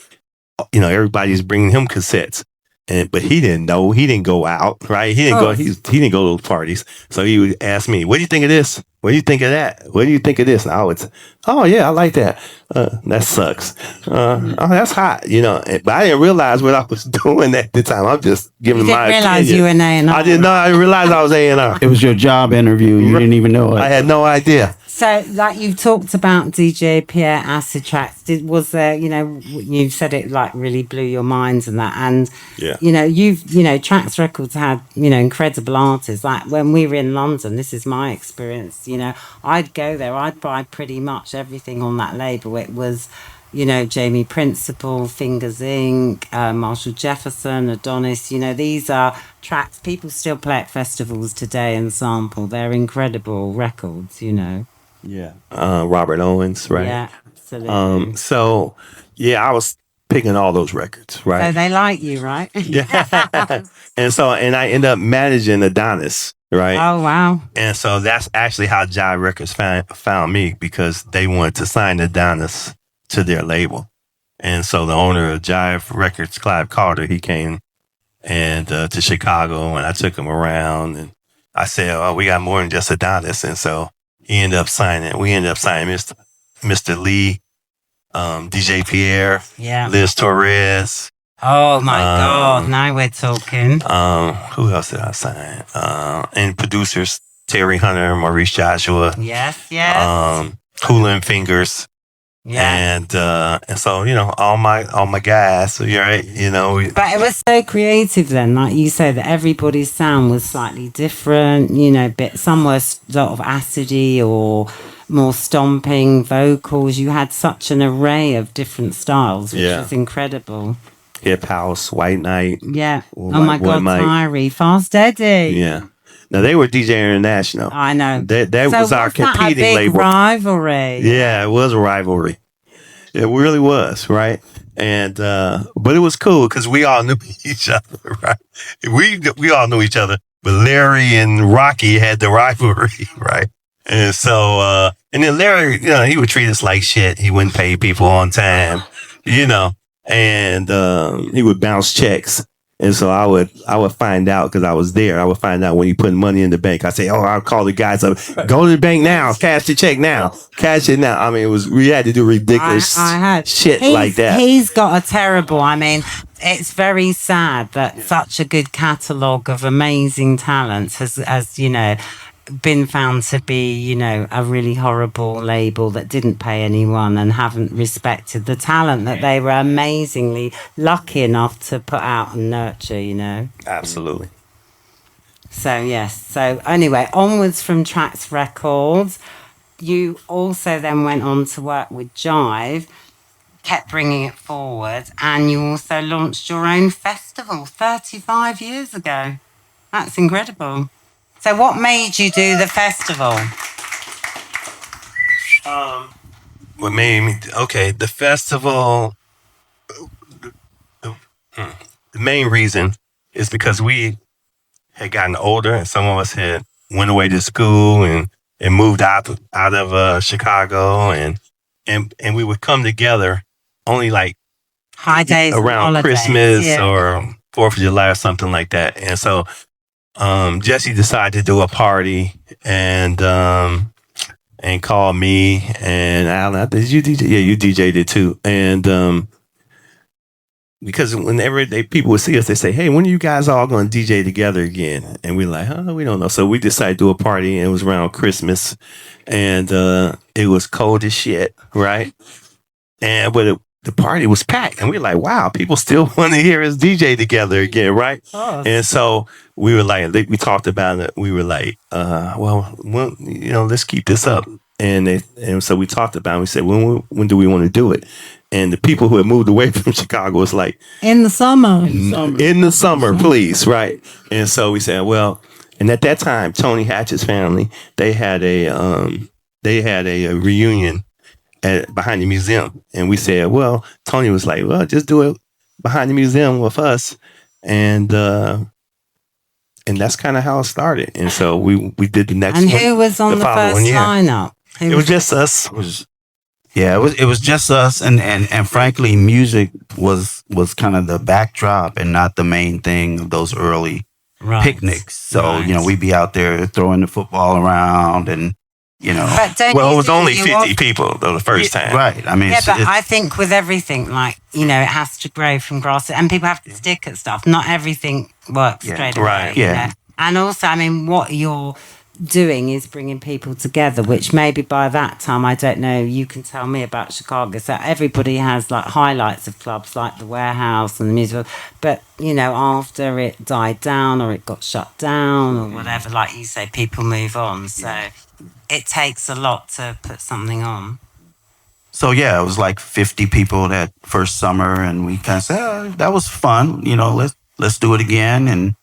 you know, everybody's bringing him cassettes. But he didn't know. He didn't go out, right? He didn't go. He didn't go to those parties. So he would ask me, "What do you think of this? What do you think of that? What do you think of this?" And I would, "Oh yeah, I like that. That sucks. Oh, that's hot." You know, but I didn't realize what I was doing at the time. I'm just giving my opinion. Realize you were an A&R. I didn't know. I didn't realize I was A&R. It was your job interview. You didn't even know it. I had no idea. So, like you've talked about DJ Pierre Acid Trax, was there, you know, you said it like really blew your minds and that, and you know, Trax Records had, you know, incredible artists. Like when we were in London, this is my experience. You know, I'd go there, I'd buy pretty much everything on that label. It was, you know, Jamie Principle, Fingers Inc., Marshall Jefferson, Adonis. You know, these are tracks people still play at festivals today and sample. They're incredible records, you know. Yeah. Robert Owens, right? Yeah, absolutely. So, I was picking all those records, right? So they like you, right? Yeah. and I ended up managing Adonis, right? Oh, wow. And so that's actually how Jive Records found me, because they wanted to sign Adonis to their label. And so the owner of Jive Records, Clive Carter, he came and to Chicago, and I took him around, and I said, "Oh, we got more than just Adonis." And so we ended up signing Mr. Lee, DJ Pierre, Liz Torres. Oh my God! Now we're talking. Who else did I sign? And producers Terry Hunter, Maurice Joshua. Yes. Hula and Fingers. Yeah. And so, you know, all my guys. So you're right, you know. But it was so creative then, like you said, that everybody's sound was slightly different. You know, some were sort of acidy or more stomping vocals. You had such an array of different styles, which was incredible. Hip house, White Night. Yeah. Oh my God, Tyree, Fast Eddie. Yeah. Now they were DJ International. I know. That was our competing big label. Rivalry. Yeah, it was a rivalry. It really was, right? And but it was cool because we all knew each other, right? We all knew each other, but Larry and Rocky had the rivalry, right? And so and then Larry, you know, he would treat us like shit. He wouldn't pay people on time, you know, and he would bounce checks. And so I would find out because I was there. I would find out when he put money in the bank. I say, I'll call the guys up. Go to the bank now. Cash the check now. Cash it now. I mean, we had to do ridiculous shit like that. He's got a terrible. I mean, it's very sad that such a good catalogue of amazing talents has been found to be, a really horrible label that didn't pay anyone and haven't respected the talent that they were amazingly lucky enough to put out and nurture, Absolutely. So, yes. So, anyway, onwards from Trax Records, you also then went on to work with Jive, kept bringing it forward, and you also launched your own festival 35 years ago. That's incredible. So what made you do the festival? What made me, the festival, the main reason is because we had gotten older and some of us had went away to school and moved out of Chicago and we would come together only like high days around Christmas or 4th of July or something like that. And so Jesse decided to do a party and called me and Alan. Did you DJ? Yeah, you DJ'd it too. And because whenever people would see us, they say, "Hey, when are you guys all going to DJ together again?" And we're like, "Oh, we don't know." So we decided to do a party, and it was around Christmas, and it was cold as shit, right? But the party was packed, and we were like, "Wow, people still want to hear us DJ together again, right?" Oh. And so we were like, we talked about it. We were like, well, let's keep this up. And so we talked about it. We said, when do we want to do it? And the people who had moved away from Chicago was like, in the summer. In the summer, please, right? And so we said, well, and at that time, Tony Hatch's family, they had a reunion behind the museum. And we said, well, Tony was like, well, just do it behind the museum with us. And that's kind of how it started. And so we did the next one. And who was on the first lineup? It was just us. It was just us, and frankly, music was kind of the backdrop and not the main thing of those early picnics. So we'd be out there throwing the football around, and But it was only 50 people though the first time, right? I mean, but I think with everything, like it has to grow from grass, and people have to stick at stuff. Not everything works straight away, right? Yeah, and also, I mean, what you're doing is bringing people together, which maybe by that time, I don't know, you can tell me about Chicago. So everybody has like highlights of clubs like the Warehouse and the Musical, but after it died down or it got shut down or whatever, like you say, people move on. So it takes a lot to put something on. So it was like 50 people that first summer, and we kind of said, that was fun. Let's do it again. And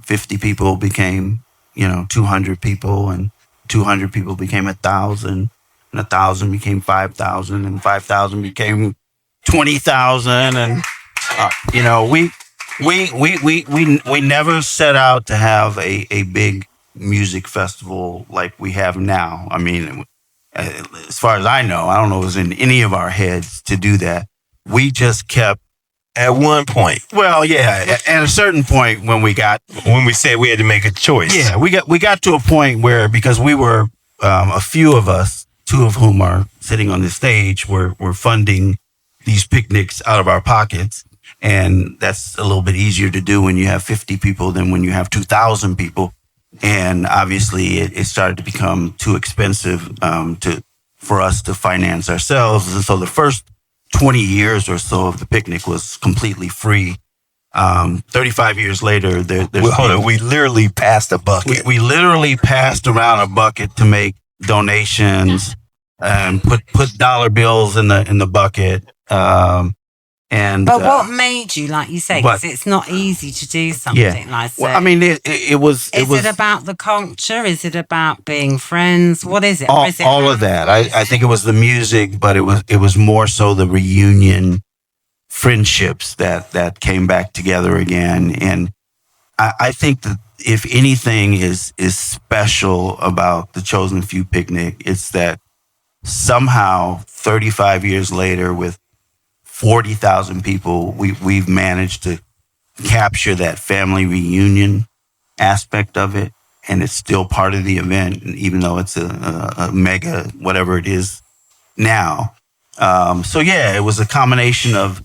50 people became 200 people, and 200 people became 1,000, and 1,000 became 5,000, and 5,000 became 20,000, and we never set out to have a big music festival like we have now. I mean, as far as I know, I don't know if it was in any of our heads to do that. We just kept. At one point. Well, yeah. At a certain point when we said we had to make a choice. Yeah, we got to a point where, because we were a few of us, two of whom are sitting on the stage, were funding these picnics out of our pockets. And that's a little bit easier to do when you have 50 people than when you have 2,000 people. And obviously it started to become too expensive for us to finance ourselves. And so the first 20 years or so of the picnic was completely free. 35 years later, we literally passed a bucket. We literally passed around a bucket to make donations and put dollar bills in the bucket. But what made you, like you say, because it's not easy to do something like that. Well, I mean, it was. Is it about the culture? Is it about being friends? What is it? All of that. I think it was the music, but it was more so the reunion friendships that came back together again. And I think that if anything is special about the Chosen Few picnic, it's that somehow 35 years later, with 40,000 people, we've managed to capture that family reunion aspect of it, and it's still part of the event, even though it's a mega whatever it is now. So yeah, it was a combination of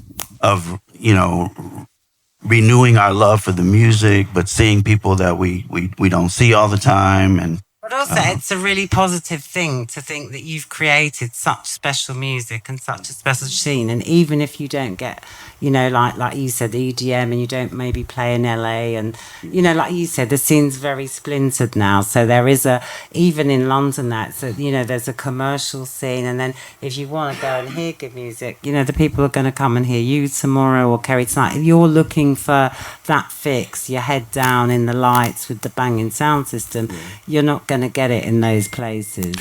renewing our love for the music, but seeing people that we don't see all the time. And But also, it's a really positive thing to think that you've created such special music and such a special scene. And even if you don't get, like you said, the EDM, and you don't maybe play in LA, and, like you said, the scene's very splintered now. So there is even in London, there's a commercial scene. And then if you want to go and hear good music, the people are going to come and hear you tomorrow or Kerry tonight. If you're looking for that fix, your head down in the lights with the banging sound system, you're not going to get it in those places,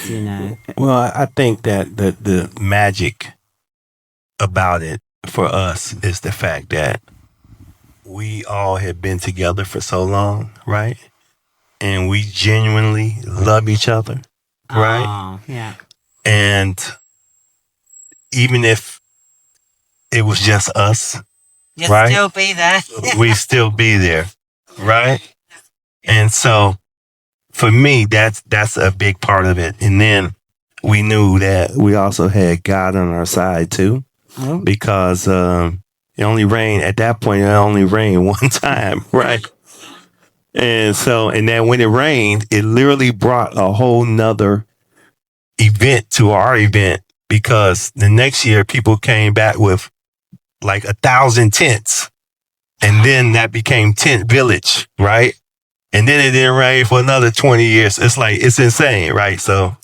Well, I think that the magic about it for us is the fact that we all have been together for so long, right? And we genuinely love each other, right? Oh, yeah. And even if it was just us, You'll right? still be there. we still be there, right? And so for me, that's a big part of it. And then we knew that we also had God on our side too, because it only rained at that point. It only rained one time, right? And then when it rained, it literally brought a whole nother event to our event, because the next year people came back with like 1,000 tents, and then that became Tent Village, right? And then it didn't rain for another 20 years. It's insane, right? So,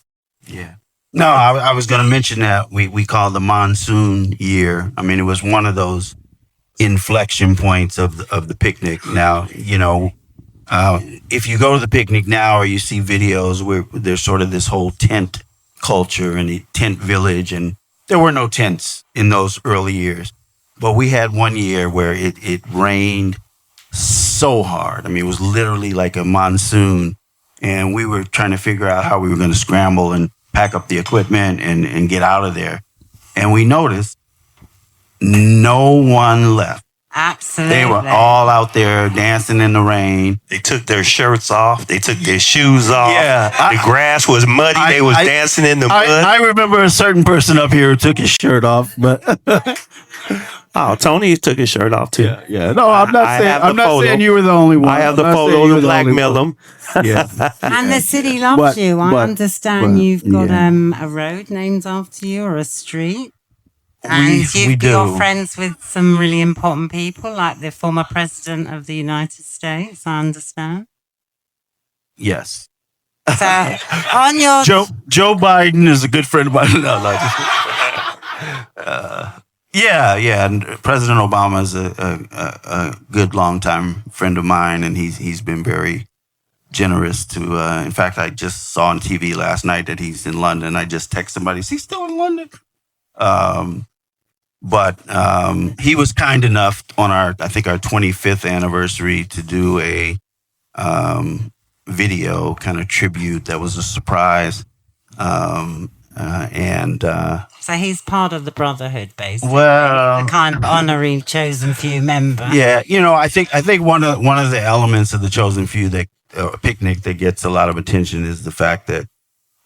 yeah. No, I was going to mention that we call the monsoon year. I mean, it was one of those inflection points of the picnic. Now, if you go to the picnic now, or you see videos where there's sort of this whole tent culture and the tent village, and there were no tents in those early years. But we had one year where it rained so hard. I mean, it was literally like a monsoon, and we were trying to figure out how we were going to scramble and pack up the equipment and get out of there. And we noticed no one left. Absolutely. They were all out there dancing in the rain. they took their shirts off. They took their shoes off. Yeah. The grass was muddy. They was dancing in the mud. I remember a certain person up here who took his shirt off, but Oh, Tony took his shirt off too. yeah. No, I'm not saying. I'm not photo. saying you were the only one. I have the I'm not saying photo you were to the only blackmail one. them. Yeah. And the city loves But- you. I but- understand but, you've got yeah. a road named after you, or a street. We And you're do. friends with some really important people, like the former president of the United States, I understand. Yes. So on your Joe Biden is a good friend of mine. No. Yeah. And President Obama is a good longtime friend of mine, and he's been very generous to. In fact, I just saw on TV last night that he's in London. I just texted somebody, is he still in London? But he was kind enough on our 25th anniversary to do a video kind of tribute that was a surprise. So he's part of the brotherhood, basically. Well, The kind of honorary chosen few member. yeah, I think one of the elements of the Chosen Few that picnic that gets a lot of attention is the fact that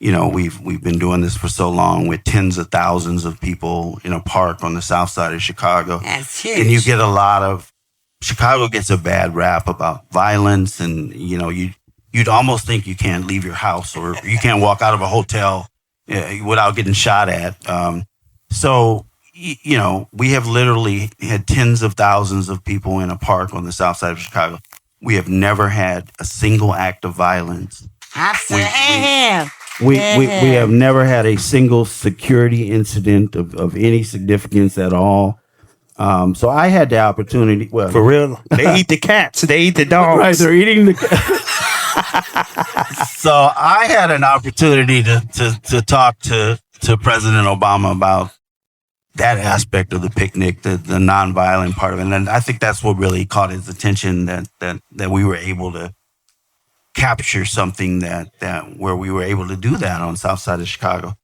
we've been doing this for so long with tens of thousands of people in a park on the south side of Chicago. That's huge. And you get a lot of Chicago gets a bad rap about violence, and you'd almost think you can't leave your house or you can't walk out of a hotel without getting shot at. So we have literally had tens of thousands of people in a park on the south side of Chicago. We have never had a single act of violence. Absolutely. We have never had a single security incident of any significance at all. So I had the opportunity. Well, For real, they eat the cats. They eat the dogs. right, they're eating the. So I had an opportunity to talk to President Obama about that aspect of the picnic, the nonviolent part of it, and I think that's what really caught his attention. That we were able to capture something that where we were able to do that on South Side of Chicago.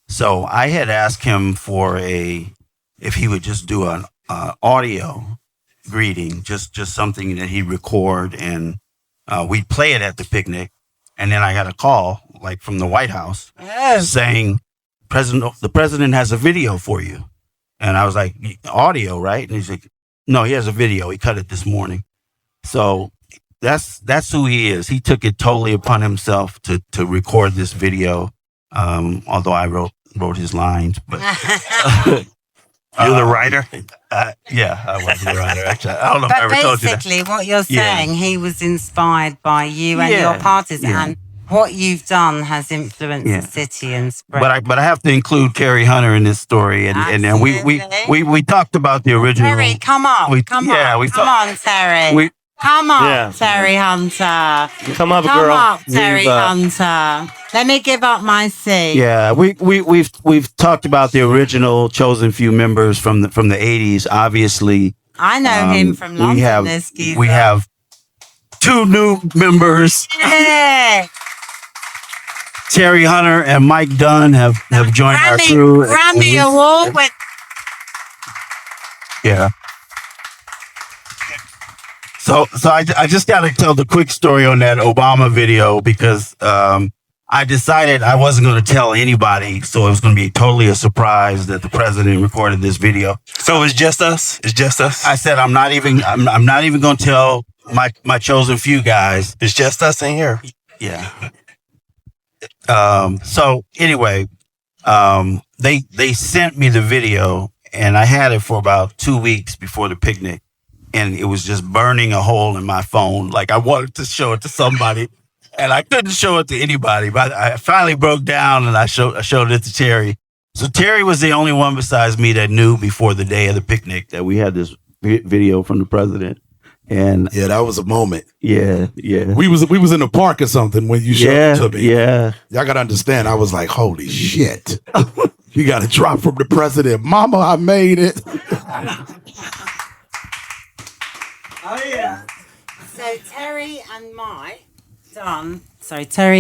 So I had asked him for if he would just do an audio greeting, just something that he'd record, and we'd play it at the picnic. And then I got a call, like from the White House, saying, the president has a video for you. And I was like, audio, right? And he's like, no, he has a video. He cut it this morning. So that's who he is. He took it totally upon himself to record this video. Although I wrote his lines, but you're the writer. Yeah, I was the writer. Actually, I don't know if I But ever told you that. basically, what you're saying, he was inspired by you and Yeah, your parties, yeah. and what you've done has influenced Yeah. the city and spread. But I have to include Terry Hunter in this story, and then we talked about the original. Terry, come on, come on, Terry. Come on, Yeah. Terry Hunter. Come up, Come girl. up, Terry We've, Hunter. Let me give up my seat. Yeah, we've talked about the original Chosen Few members from the 80s. Obviously, I know him from London. we have two new members. Yeah. Terry Hunter and Mike Dunn have joined our crew. Grammy Award with Yeah. So I just got to tell the quick story on that Obama video because I decided I wasn't going to tell anybody, so it was going to be totally a surprise that the president recorded this video. So it's just us. It's just us. I said I'm not even going to tell my chosen few guys. It's just us in here. Yeah. So anyway, they sent me the video, and I had it for about 2 weeks before the picnic, and it was just burning a hole in my phone. Like I wanted to show it to somebody, and I couldn't show it to anybody. But I finally broke down, and I showed it to Terry. So Terry was the only one besides me that knew before the day of the picnic that we had this video from the president. And yeah, that was a moment. Yeah. We was in the park or something when you showed it to me. Yeah. Y'all gotta understand, I was like, holy shit. You got a drop from the president. Mama, I made it. Oh yeah. So Terry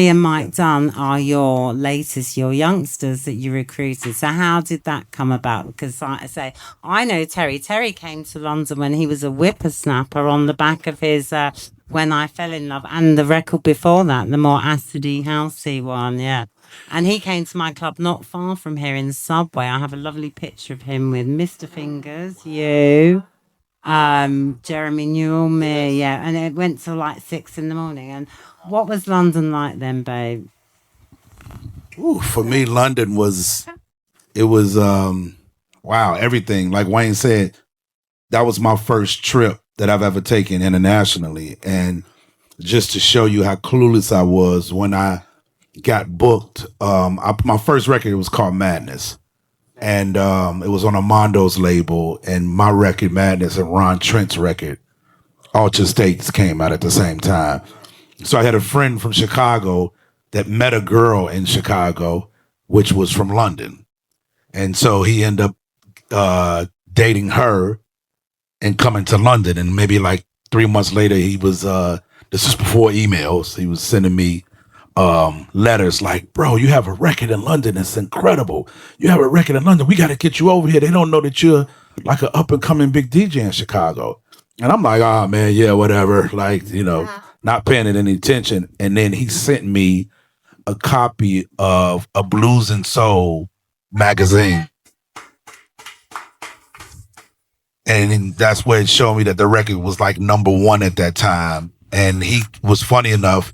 and Mike Dunn are your youngsters that you recruited. So how did that come about? Because I know Terry. Terry came to London when he was a whippersnapper on the back of his When I Fell in Love, and the record before that, the more acidy, housey one, yeah. And he came to my club not far from here in Subway. I have a lovely picture of him with Mr. Fingers, you, Jeremy Newell, me, yeah. And it went till like 6 a.m. And what was London like then, babe? Ooh, for me, London was wow, everything. Like Wayne said, that was my first trip that I've ever taken internationally. And just to show you how clueless I was when I got booked, my first record was called Madness. And it was on Armando's label, and my record, Madness, and Ron Trent's record, Altered States, came out at the same time. So I had a friend from Chicago that met a girl in Chicago, which was from London. And so he ended up dating her and coming to London. And maybe like 3 months later, he was, this is before emails, he was sending me letters like, bro, you have a record in London. It's incredible. You have a record in London. We got to get you over here. They don't know that you're like an up and coming big DJ in Chicago. And I'm like, oh man, yeah, whatever. Like, not paying it any attention. And then he sent me a copy of a Blues and Soul magazine. And that's where it showed me that the record was like #1 at that time. And he was funny enough.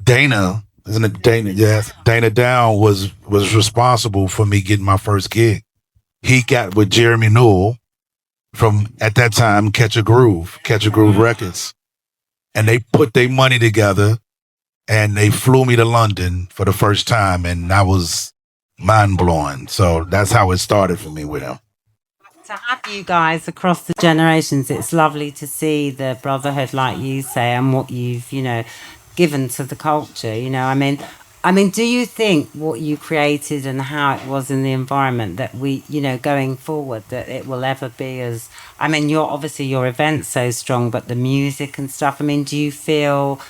Dana, isn't it Dana? Yes. Dana Down was responsible for me getting my first gig. He got with Jeremy Newell from, at that time, Catch a Groove Records. And they put their money together and they flew me to London for the first time. And that was mind blowing. So that's how it started for me with him. To have you guys across the generations, it's lovely to see the brotherhood, like you say, and what you've, given to the culture. I mean, do you think what you created and how it was in the environment that we, going forward, that it will ever be as, your event's so strong, but the music and stuff, do you feel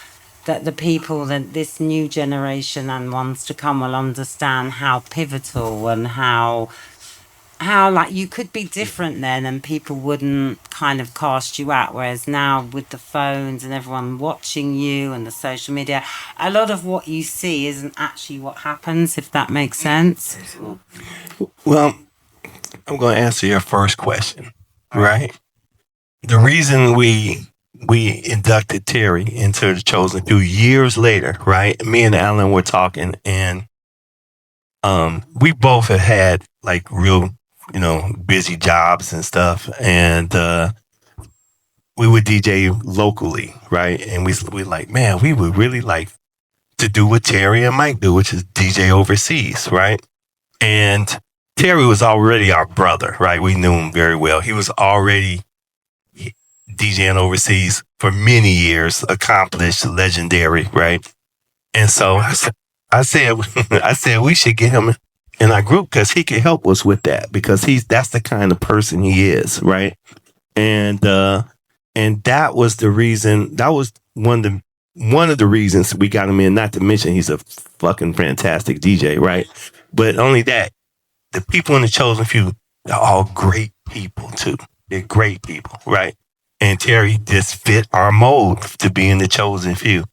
that the people, that this new generation and ones to come will understand how pivotal and how how like you could be different then and people wouldn't kind of cast you out, whereas now with the phones and everyone watching you and the social media, a lot of what you see isn't actually what happens, if that makes sense. Well, I'm going to answer your first question, right? The reason we inducted Terry into the Chosen Few years later, right? Me and Alan were talking, and we both had like real, busy jobs and stuff, and we would DJ locally, right? And we like, man, we would really like to do what Terry and Mike do, which is DJ overseas, right? And Terry was already our brother, right? We knew him very well. He was already DJing overseas for many years, accomplished, legendary, right? And so I said we should get him in our group because he can help us with that, because that's the kind of person he is, right? And that was the reason. That was one of the reasons we got him in. Not to mention he's a fucking fantastic DJ, right? But only that, the people in the Chosen Few, they're all great people too. They're great people, right? And Terry just fit our mold to be in the Chosen Few.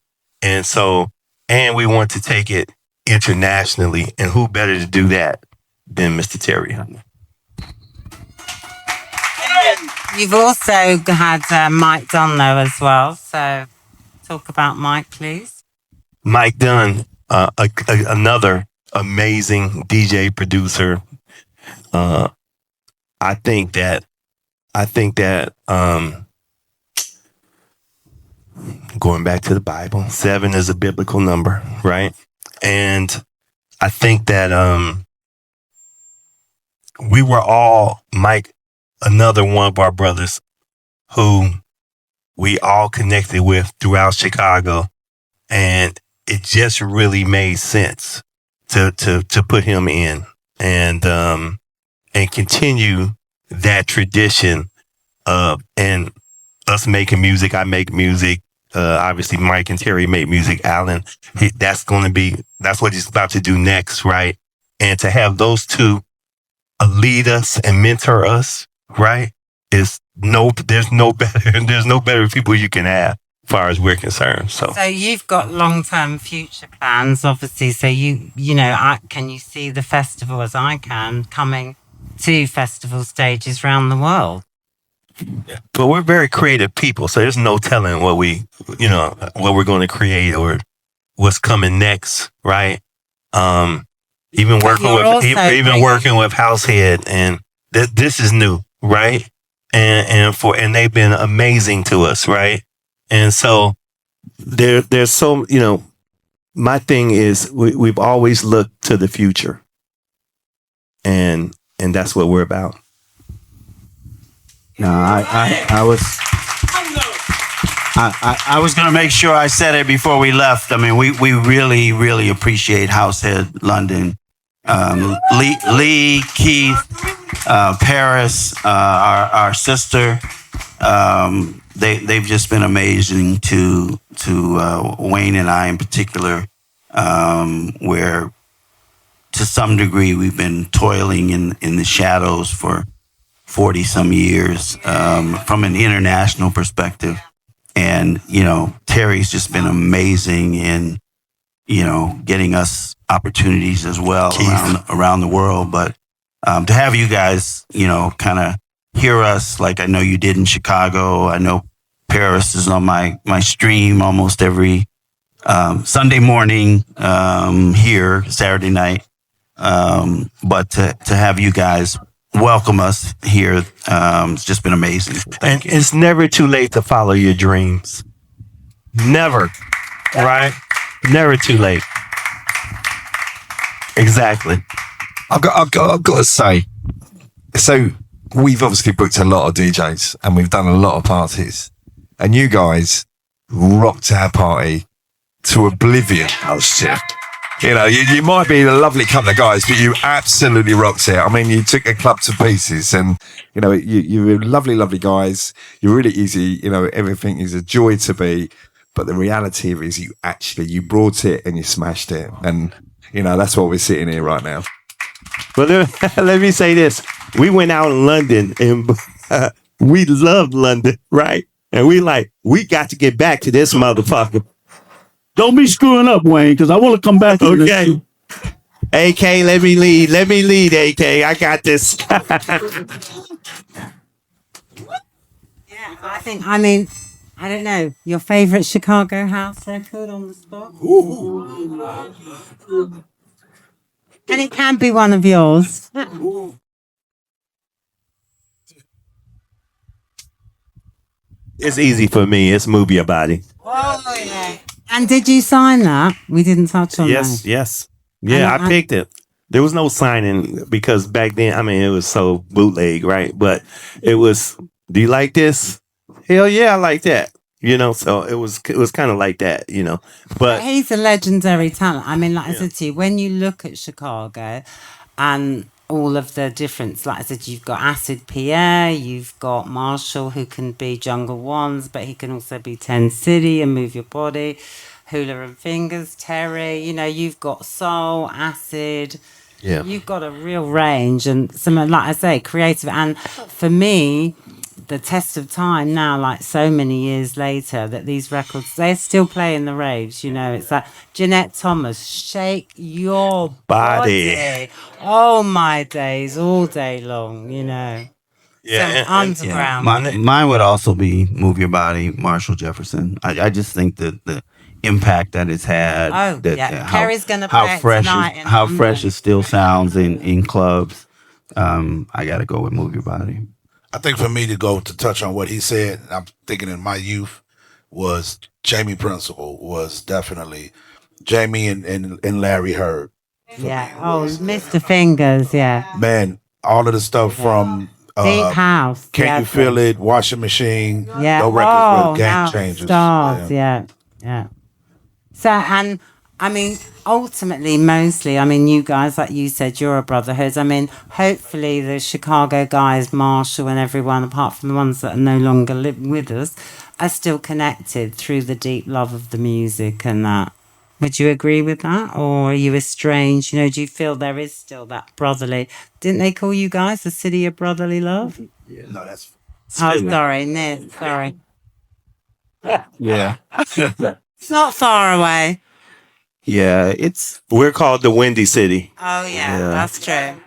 And so, and we want to take it internationally. And who better to do that than Mr. Terry Hunter? You've also had Mike Dunn though as well. So talk about Mike, please. Mike Dunn, another amazing DJ producer. I think that going back to the Bible, 7 is a biblical number, right? And I think that we were all, Mike, another one of our brothers who we all connected with throughout Chicago, and it just really made sense to put him in and continue that tradition of, and us making music. I make music. Obviously, Mike and Terry make music. Alan, that's what he's about to do next, right? And to have those two lead us and mentor us, right? There's no better people you can have as far as we're concerned. So you've got long-term future plans, obviously. So can you see the festival, as I can, coming to festival stages around the world? But we're very creative people, so there's no telling what we're going to create or what's coming next, right? Even working with HouseHead, and this is new, right? And they've been amazing to us, right? And so there's so, my thing is we've always looked to the future, and that's what we're about. No, I was going to make sure I said it before we left. I mean, we really, really appreciate HouseHead London, Lee, Keith, Paris, our sister. They've just been amazing to Wayne and I in particular, where to some degree we've been toiling in the shadows for 40 some years, from an international perspective. And, Terry's just been amazing in, getting us opportunities as well around the world. But to have you guys, kind of hear us like I know you did in Chicago. I know Paris is on my stream almost every Sunday morning, here, Saturday night. But to have you guys welcome us here, it's just been amazing. Thank you. It's never too late to follow your dreams. Never, right? Never too late. Exactly. I've got to say, so we've obviously booked a lot of DJs and we've done a lot of parties, and you guys rocked our party to oblivion. Oh shit. You might be a lovely couple of guys, but you absolutely rocked it. I mean, you took a club to pieces, and you were lovely, lovely guys. You're really easy. Everything is a joy to be. But the reality of it is, you brought it and you smashed it, and that's why we're sitting here right now. But let me say this: we went out in London and we loved London, right? And we got to get back to this motherfucker. Don't be screwing up, Wayne, because I want to come back. Okay. AK, let me lead, AK. I got this. Yeah, I mean, I don't know. Your favorite Chicago house record on the spot? And it can be one of yours. It's easy for me. It's Move Your Body. Oh, yeah. And did you sign that? We didn't touch on that. Yes. Yeah, I picked it. There was no signing because back then, I mean, it was so bootleg, right? But it was, do you like this? Hell yeah, I like that. You know, so it was kind of like that, you know. But he's a legendary talent. I mean, like I said to you, when you look at Chicago and all of the difference, like I said, you've got Acid Pierre, you've got Marshall, who can be Jungle Ones, but he can also be 10 City and Move Your Body, Hula and Fingers, Terry. You know, you've got Soul, Acid. yeah, You've got a real range and some, like I say, creative. And for me, the test of time now, like so many years later, that these records, they're still playing the raves, you know. It's like Jeanette Thomas, Shake Your Body. Oh my days, all day long, you know. yeah, Some underground. Mine would also be Move Your Body, Marshall Jefferson. I just think that the impact that it's had. Oh, that, yeah. how, Carrie's going to play how it fresh tonight. is, how fresh it still sounds in clubs. I got to go with Move Your Body. I think for me to touch on what he said, I'm thinking in my youth was Jamie Principle was definitely Jamie and Larry Heard. Yeah. Oh, Mr. Fingers, yeah. Man, all of the stuff from Deep House. Can't You Feel It, Washing Machine, Yeah. those records were game now changers. Stars, yeah. So, and I mean, ultimately, mostly, I mean, you guys, like you said, you're a brotherhood. I mean, hopefully the Chicago guys, Marshall and everyone, apart from the ones that are no longer living with us, are still connected through the deep love of the music and that. Would you agree with that? Or are you estranged? You know, do you feel there is still that brotherly? Didn't they call you guys the city of brotherly love? Yeah. No, that's Oh, sorry, Nick, sorry. Yeah. It's not far away. Yeah, we're called the Windy City. Oh, yeah. That's true.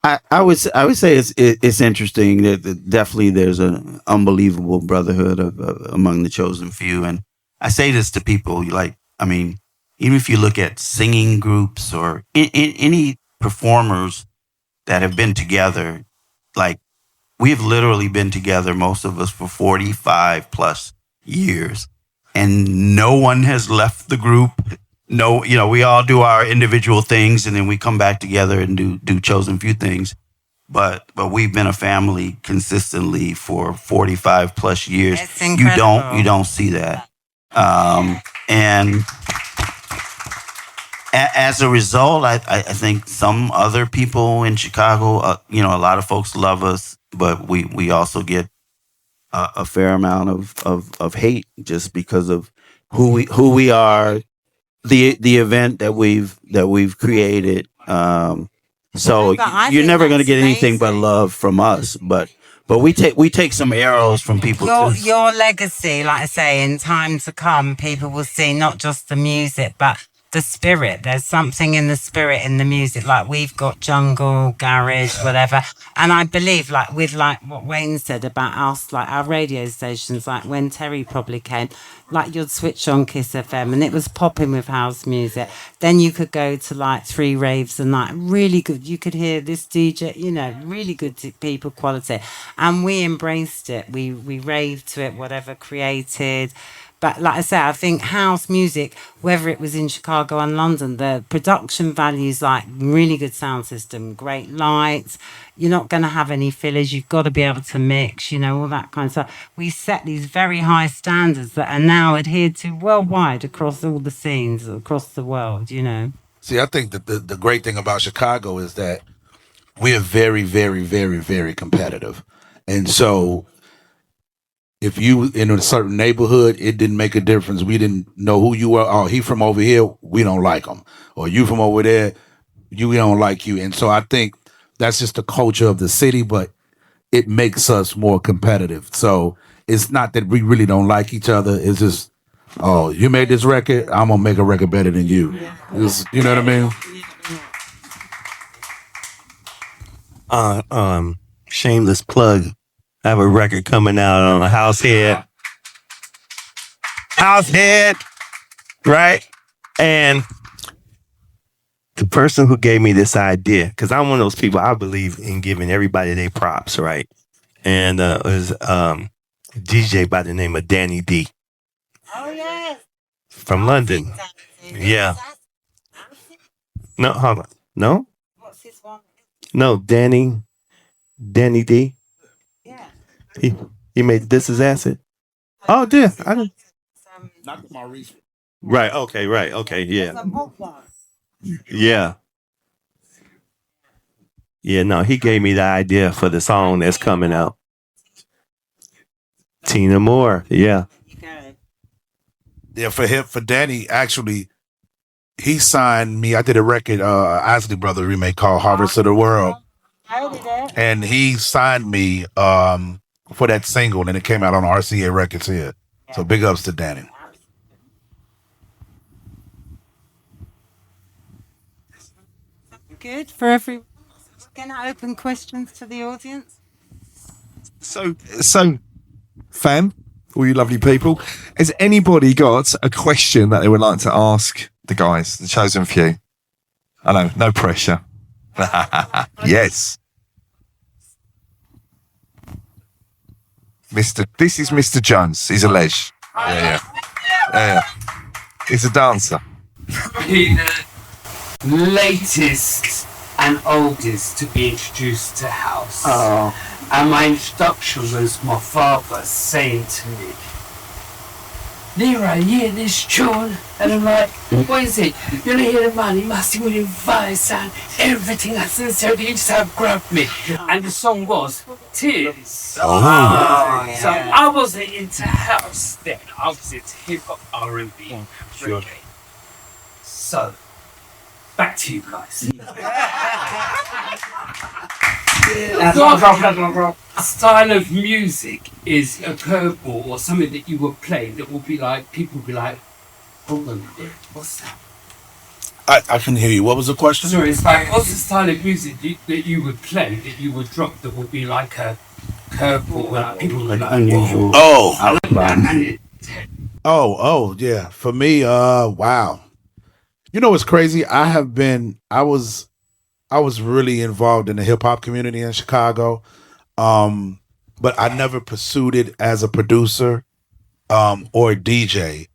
I would say it's interesting that definitely there's an unbelievable brotherhood among the chosen few, and I say this to people like, I mean, even if you look at singing groups or any performers that have been together, like we've literally been together, most of us, for 45 plus years, and no one has left the group. No, you know, we all do our individual things and then we come back together and do chosen few things. But we've been a family consistently for 45 plus years. It's incredible. You don't see that. And as a result, I think some other people in Chicago, you know, a lot of folks love us, but we also get a fair amount of hate just because of who we are, the event that we've created. So you're never going to get anything but love from us, but we take some arrows from people. Your legacy, like I say, in time to come, people will see not just the music, but the spirit. There's something in the spirit in the music. Like we've got jungle, garage, whatever. And I believe, like with like what Wayne said about us, like our radio stations, like when Terry probably came, like you'd switch on Kiss FM and it was popping with house music. Then you could go to like 3 raves a night, really good. You could hear this DJ, you know, really good people quality. And we embraced it. We raved to it, whatever created. But like I say, I think house music, whether it was in Chicago and London, the production values, like really good sound system, great lights. You're not going to have any fillers. You've got to be able to mix, you know, all that kind of stuff. We set these very high standards that are now adhered to worldwide across all the scenes across the world, you know. See, I think that the great thing about Chicago is that we're very, very, very, very competitive. And so if you in a certain neighborhood, it didn't make a difference. We didn't know who you were. Oh, he from over here, we don't like him. Or you from over there, we don't like you. And so I think that's just the culture of the city, but it makes us more competitive. So it's not that we really don't like each other. It's just, oh, you made this record, I'm gonna make a record better than you. You know what I mean? Shameless plug. I have a record coming out on a HouseHead. HouseHead, right? And the person who gave me this idea, because I'm one of those people, I believe in giving everybody their props, right? And it was a DJ by the name of Danny D. Oh, yes. From London. Yeah. No, hold on. No? What's his one? No, Danny D. Yeah. He made This Is Acid. Oh, yeah. I didn't. Not Maurice. Right. Okay. Yeah. Yeah. Yeah. No, he gave me the idea for the song that's coming out. Tina Moore. Yeah. Yeah, for Danny, actually, he signed me. I did a record, Isley Brother remake called Harvest of the World. And he signed me for that single, and it came out on RCA Records here. So big ups to Danny. Good for everyone. Can I open questions to the audience? So, fam, all you lovely people, has anybody got a question that they would like to ask the guys, the Chosen Few? I know, no pressure. Yes. This is Mr. Jones. He's a ledge. Yeah. He's a dancer. The latest and oldest to be introduced to house. And my introduction was my father saying to me, Leroy, you hear this tune? And I'm like, what is it? You don't hear the man, he must be with advice and everything that's necessary. He just have grabbed me. And the song was Tears. So I wasn't into house then. I was into hip hop, R&B, reggae. So, back to you guys. Style of music is a curveball or something that you would play that will be like, people will be like, hold on a minute, what's that? I can hear you. What was the question? Sorry, it's like, what's the style of music that you would play, that you would drop, that would be like a curveball where people would be like, unusual. Oh, yeah. For me, wow. You know what's crazy? I was really involved in the hip hop community in Chicago. But I never pursued it as a producer or a DJ.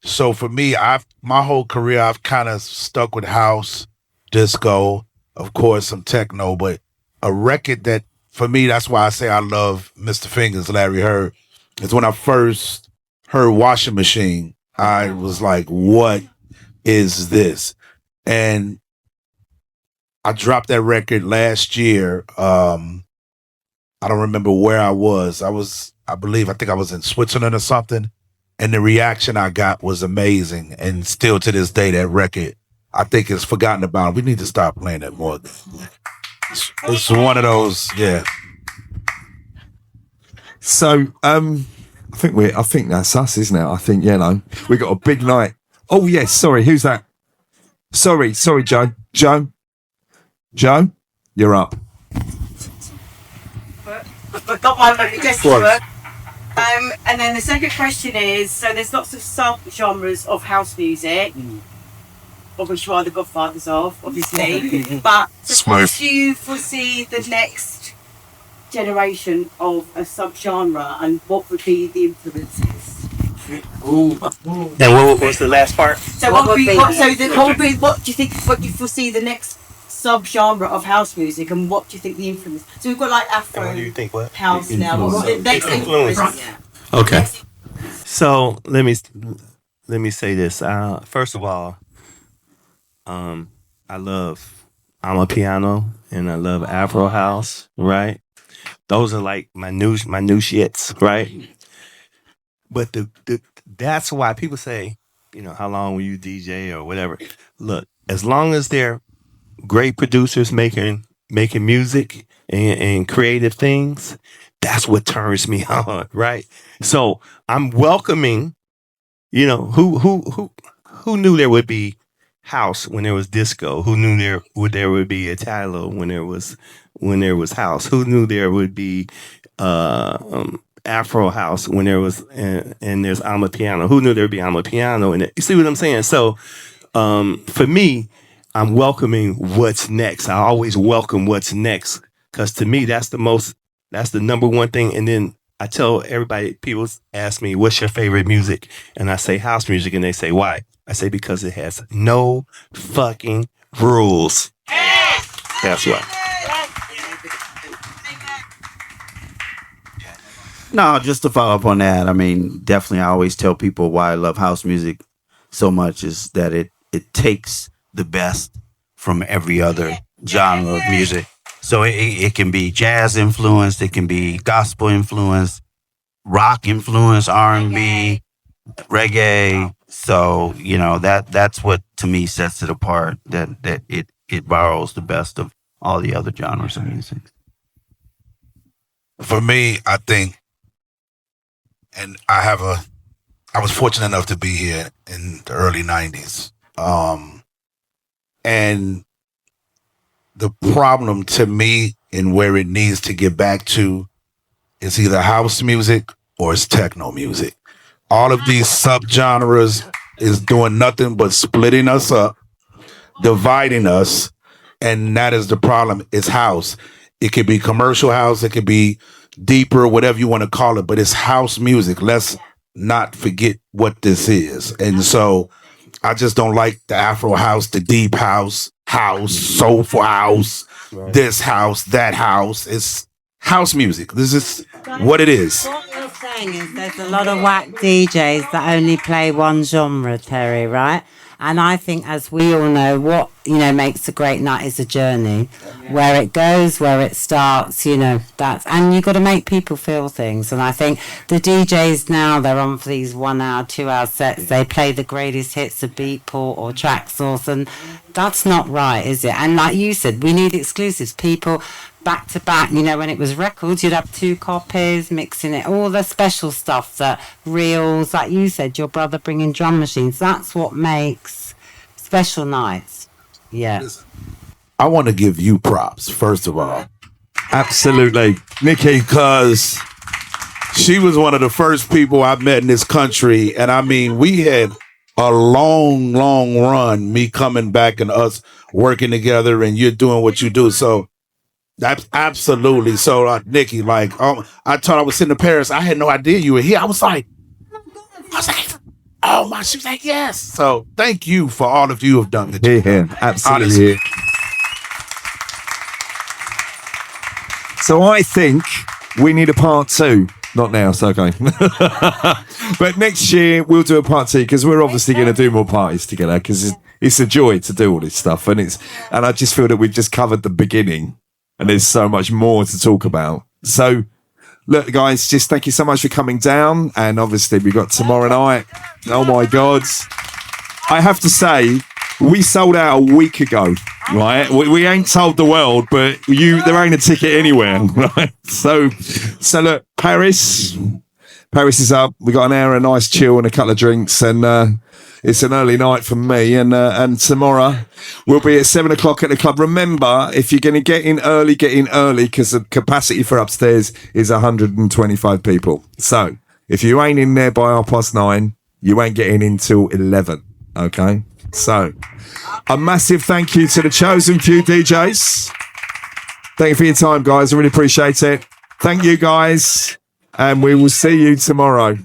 So for me, my whole career I've kind of stuck with house, disco, of course some techno, but a record that for me, that's why I say I love Mr. Fingers, Larry Heard, is when I first heard Washing Machine, I was like, what is this? And I dropped that record last year. I don't remember where I was. I think I was in Switzerland or something. And the reaction I got was amazing. And still to this day, that record, I think is forgotten about. We need to start playing that more. It's one of those, yeah. So, I think that's us, isn't it? I think, we got a big night. Oh, yes. Sorry. Who's that? Sorry, Joe. Joe, you're up. But got my guess work. And then the second question is, so there's lots of sub-genres of house music, of which you are the godfathers of, obviously. But what do you foresee the next generation of a sub-genre, and what would be the influences? And what was the last part? So what do you think? What do you foresee the next sub-genre of house music, and what do you think the influence? So we've got like Afro What do you think? What house now. What's the next influence? Okay. So let me say this. First of all, I'm a piano and I love Afro house. Right. Those are like my new shits. Right. But that's why people say, how long will you DJ or whatever? Look, as long as they're great producers making making music and creative things, that's what turns me on, right? So I'm welcoming, who knew there would be house when there was disco? Who knew there would be Italo when there was house? Who knew there would be Afro house when there was and there's Amapiano? Who knew there'd be Amapiano? And you see what I'm saying? So for me, I'm welcoming what's next. I always welcome what's next because to me that's the number one thing. And then I tell everybody, people ask me, what's your favorite music? And I say house music, and they say, why? I say, because it has no fucking rules. That's why. No, just to follow up on that, I mean, definitely I always tell people why I love house music so much is that it takes the best from every other genre of music. So it can be jazz influenced, it can be gospel influenced, rock influenced, R&B, reggae. So, that's what to me sets it apart, that it borrows the best of all the other genres of music. For me, I think, and I was fortunate enough to be here in the early 90s. And the problem to me and where it needs to get back to is either house music or it's techno music. All of these subgenres is doing nothing but splitting us up, dividing us, and that is the problem. It's house. It could be commercial house, it could be deeper, whatever you want to call it, but it's house music. Let's not forget what this is. And so I just don't like the Afro house, the deep house, soulful house, this house, that house. It's house music. This is what it is. What you're saying is there's a lot of whack DJs that only play one genre, Terry, right? And I think, as we all know, what makes a great night is a journey, where it goes, where it starts. And you've got to make people feel things. And I think the DJs now, they're on for these 1 hour, 2 hour sets. They play the greatest hits of Beatport or Traxsource, and that's not right, is it? And like you said, we need exclusives. People back to back. When it was records, you'd have 2 copies, mixing it, all the special stuff, that reels, like you said, your brother bringing drum machines. That's what makes special nights. Yeah. I want to give you props, first of all. Absolutely. Nicky, because she was one of the first people I met in this country. And I mean, we had a long, long run, me coming back and us working together, and you're doing what you do. So that's absolutely. So, Nicky, I thought I was sitting in Paris. I had no idea you were here. I was like, oh my, she was like, yes. So thank you for all of you have done. Here, absolutely. So I think we need a part 2. Not now, it's okay. But next year we'll do a part 2, because we're obviously going to do more parties together, because it's a joy to do all this stuff. And I just feel that we've just covered the beginning, and there's so much more to talk about. So look, guys, just thank you so much for coming down. And obviously we've got tomorrow night. Oh my God. I have to say, we sold out a week ago, right? We ain't told the world, but there ain't a ticket anywhere, right? So look, Paris is up. We got an hour of nice chill and a couple of drinks, and it's an early night for me. And tomorrow we'll be at 7 o'clock at the club. Remember, if you're going to get in early, because the capacity for upstairs is 125 people. So if you ain't in there by 9:30, you ain't getting in till 11. Okay. So, a massive thank you to the Chosen Few DJs. Thank you for your time, guys. I really appreciate it. Thank you, guys. And we will see you tomorrow.